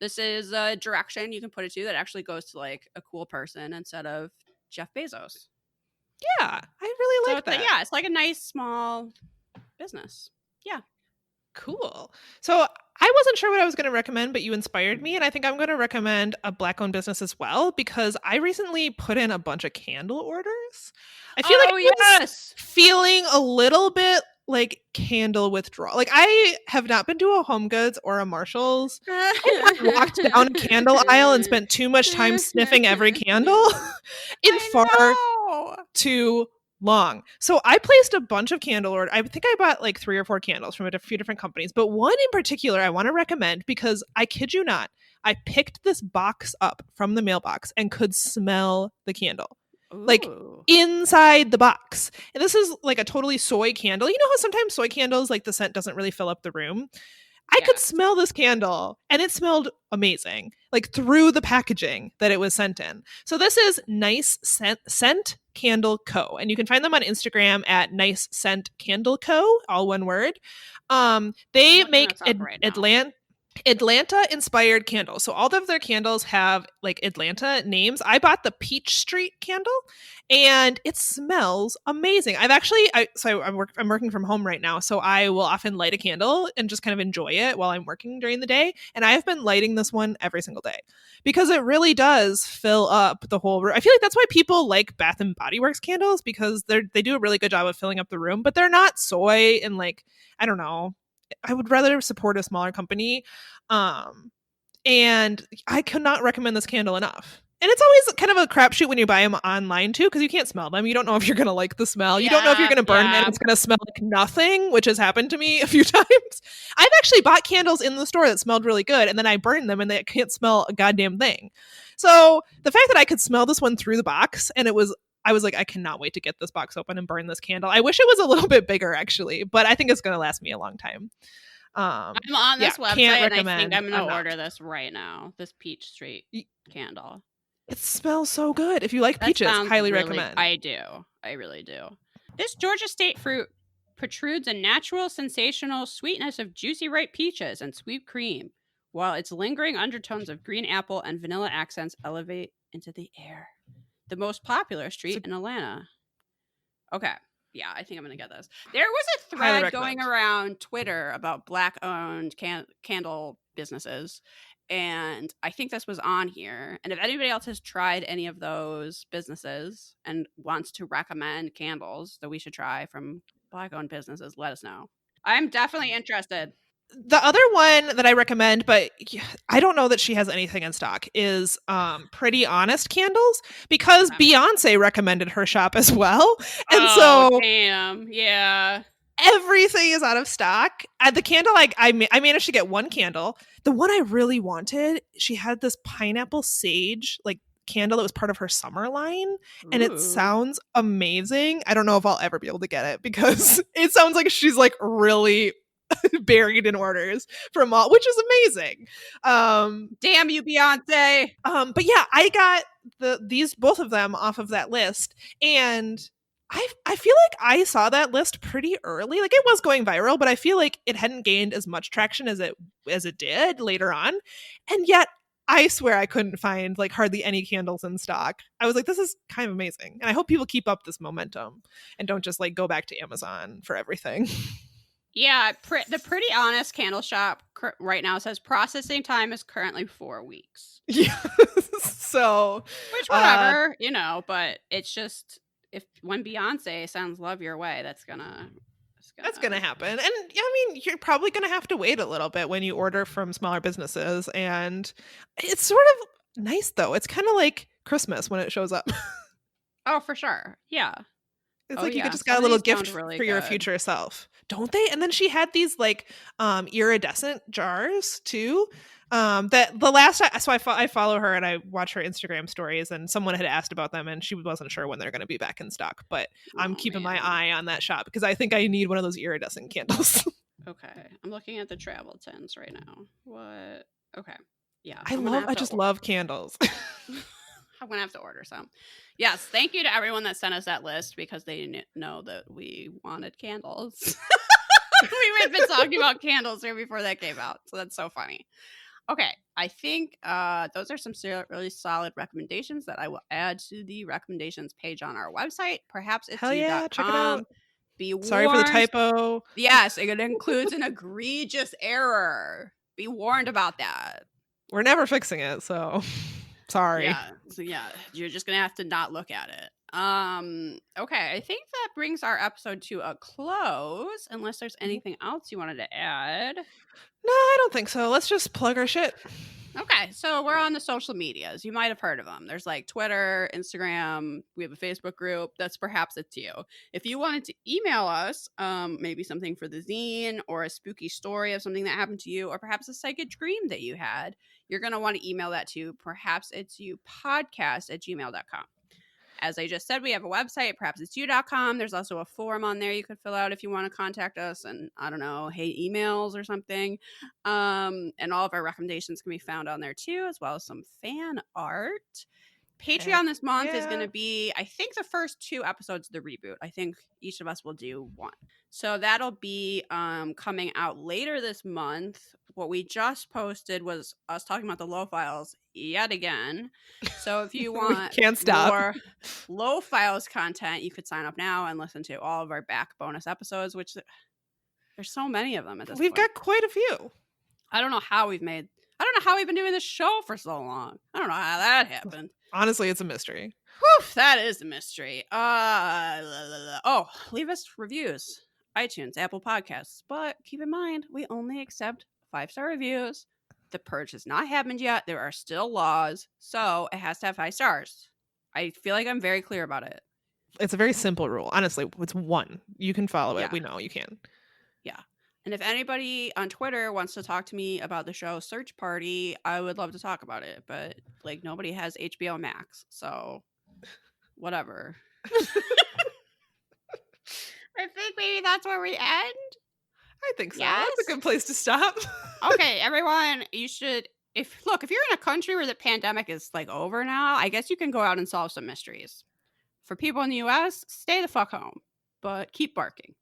this is a direction you can put it to that actually goes to like a cool person instead of Jeff Bezos. Yeah, I really So like that. yeah, it's like a nice small business. Yeah. Cool. So I wasn't sure what I was going to recommend, but you inspired me. And I think I'm going to recommend a Black owned business as well because I recently put in a bunch of candle orders. I feel like Oh I was yes. feeling a little bit like candle withdrawal. Like I have not been to a Home Goods or a Marshall's. I've not walked down a candle aisle and spent too much time sniffing every candle in I far know. too long. So I placed a bunch of candle orders. I think I bought like 3 or 4 candles from a few different companies, but one in particular I want to recommend because I kid you not, I picked this box up from the mailbox and could smell the candle. Like Ooh. inside the box. And this is like a totally soy candle. You know how sometimes soy candles, like the scent doesn't really fill up the room? I could Yes. smell this candle and it smelled amazing, like through the packaging that it was sent in. So this is Nice Scent Candle Co. And you can find them on Instagram at Nice Scent Candle Co. All one word. I'm They looking make this up right now. Atlanta inspired candles. So all of their candles have like Atlanta names. I bought the Peach Street candle and it smells amazing. I'm working from home right now, so I will often light a candle and just kind of enjoy it while I'm working during the day. And I have been lighting this one every single day because it really does fill up the whole room. I feel like that's why people like Bath and Body Works candles because they do a really good job of filling up the room, but they're not soy and like I don't know. I would rather support a smaller company. And I could not recommend this candle enough. And it's always kind of a crapshoot when you buy them online too, because you can't smell them. You don't know if you're going to like the smell. You don't know if you're Yeah, going to burn it and yeah. it's going to smell like nothing, which has happened to me a few times. I've actually bought candles in the store that smelled really good, and then I burned them and they can't smell a goddamn thing. So the fact that I could smell this one through the box and I was like, I cannot wait to get this box open and burn this candle. I wish it was a little bit bigger actually, but I think it's going to last me a long time. I'm on Yeah, this website can't and I think recommend I'm gonna enough. order this right now. This Peach Street candle. It smells so good. If you like That peaches, sounds highly really. recommend. I do. I really do. This Georgia state fruit protrudes a natural, sensational sweetness of juicy ripe peaches and sweet cream, while its lingering undertones of green apple and vanilla accents elevate into the air. The most popular street in Atlanta. Okay. Yeah, I think I'm going to get this. There was a Highly thread going recommend. around Twitter about Black owned candle businesses. And I think this was on here. And if anybody else has tried any of those businesses and wants to recommend candles that we should try from Black owned businesses, let us know. I'm definitely interested. The other one that I recommend, but I don't know that she has anything in stock, is Pretty Honest Candles because Beyonce recommended her shop as well. And Oh, so damn. Yeah. everything is out of stock. The candle, like I managed to get one candle. The one I really wanted, she had this pineapple sage like candle that was part of her summer line, and it Ooh. sounds amazing. I don't know if I'll ever be able to get it because it sounds like she's like really buried in orders from all, which is amazing. Damn you, Beyonce. But yeah, I got these both of them off of that list, and I feel like I saw that list pretty early. Like it was going viral, but I feel like it hadn't gained as much traction as it did later on. And yet I swear I couldn't find like hardly any candles in stock. I was like, this is kind of amazing. And I hope people keep up this momentum and don't just like go back to Amazon for everything. Yeah, the Pretty Honest Candle Shop right now says processing time is currently 4 weeks. Yeah. So, which whatever, but it's just when Beyonce sounds "Love Your Way," that's gonna happen. And I mean, you're probably gonna have to wait a little bit when you order from smaller businesses, and it's sort of nice though. It's kind of like Christmas when it shows up. Oh, for sure. Yeah. It's like you just got a little gift really for your future self, don't they? And then she had these like iridescent jars too. That the last so I follow her and I watch her Instagram stories, and someone had asked about them and she wasn't sure when they're going to be back in stock, but I'm keeping my eye on that shop because I think I need one of those iridescent candles. Okay, I'm looking at the travel tents right now. What? Okay, yeah, I just love candles. I'm gonna have to order some. Yes, thank you to everyone that sent us that list because they didn't know that we wanted candles. We had been talking about candles here before that came out, so that's so funny. Okay, I think those are some really solid recommendations that I will add to the recommendations page on our website. Perhaps it's Hell yeah, check it out. you.com. Be Sorry for the warned. typo. Yes, it includes an egregious error. Be warned about that. We're never fixing it, so sorry. Yeah. So yeah, you're just gonna have to not look at it. Okay, I think that brings our episode to a close, unless there's anything else you wanted to add. No, I don't think so. Let's just plug our shit. Okay, so we're on the social medias. You might have heard of them. There's like Twitter, Instagram. We have a Facebook group. That's Perhaps It's You. If you wanted to email us, maybe something for the zine or a spooky story of something that happened to you, or perhaps a psychic dream that you had, you're going to want to email that to perhapsitsyouPodcast@gmail.com. As I just said, we have a website, perhapsitsyou.com. There's also a form on there you could fill out if you want to contact us and, I don't know, hate emails or something. And all of our recommendations can be found on there too, as well as some fan art. Patreon this month is going to be, I think, the first 2 episodes of the reboot. I think each of us will do 1. So that'll be coming out later this month. What we just posted was us talking about the low files yet again. So if you want can't stop. more low files content, you could sign up now and listen to all of our back bonus episodes, which there's so many of them at this point. We've got quite a few. I don't know how we've been doing this show for so long. I don't know how that happened. Honestly, it's a mystery. Whew, that is a mystery. Oh, leave us reviews. iTunes, Apple Podcasts. But keep in mind, we only accept 5-star reviews. The purge has not happened yet. There are still laws. So it has to have 5 stars. I feel like I'm very clear about it. It's a very simple rule. Honestly, it's 1. You can follow it. Yeah. We know you can. Yeah. And if anybody on Twitter wants to talk to me about the show Search Party, I would love to talk about it. But like nobody has HBO Max, so whatever. I think maybe that's where we end. I think so. Yes? That's a good place to stop. Okay, everyone, you should if you're in a country where the pandemic is like over now, I guess you can go out and solve some mysteries. For people in the US, stay the fuck home, but keep barking.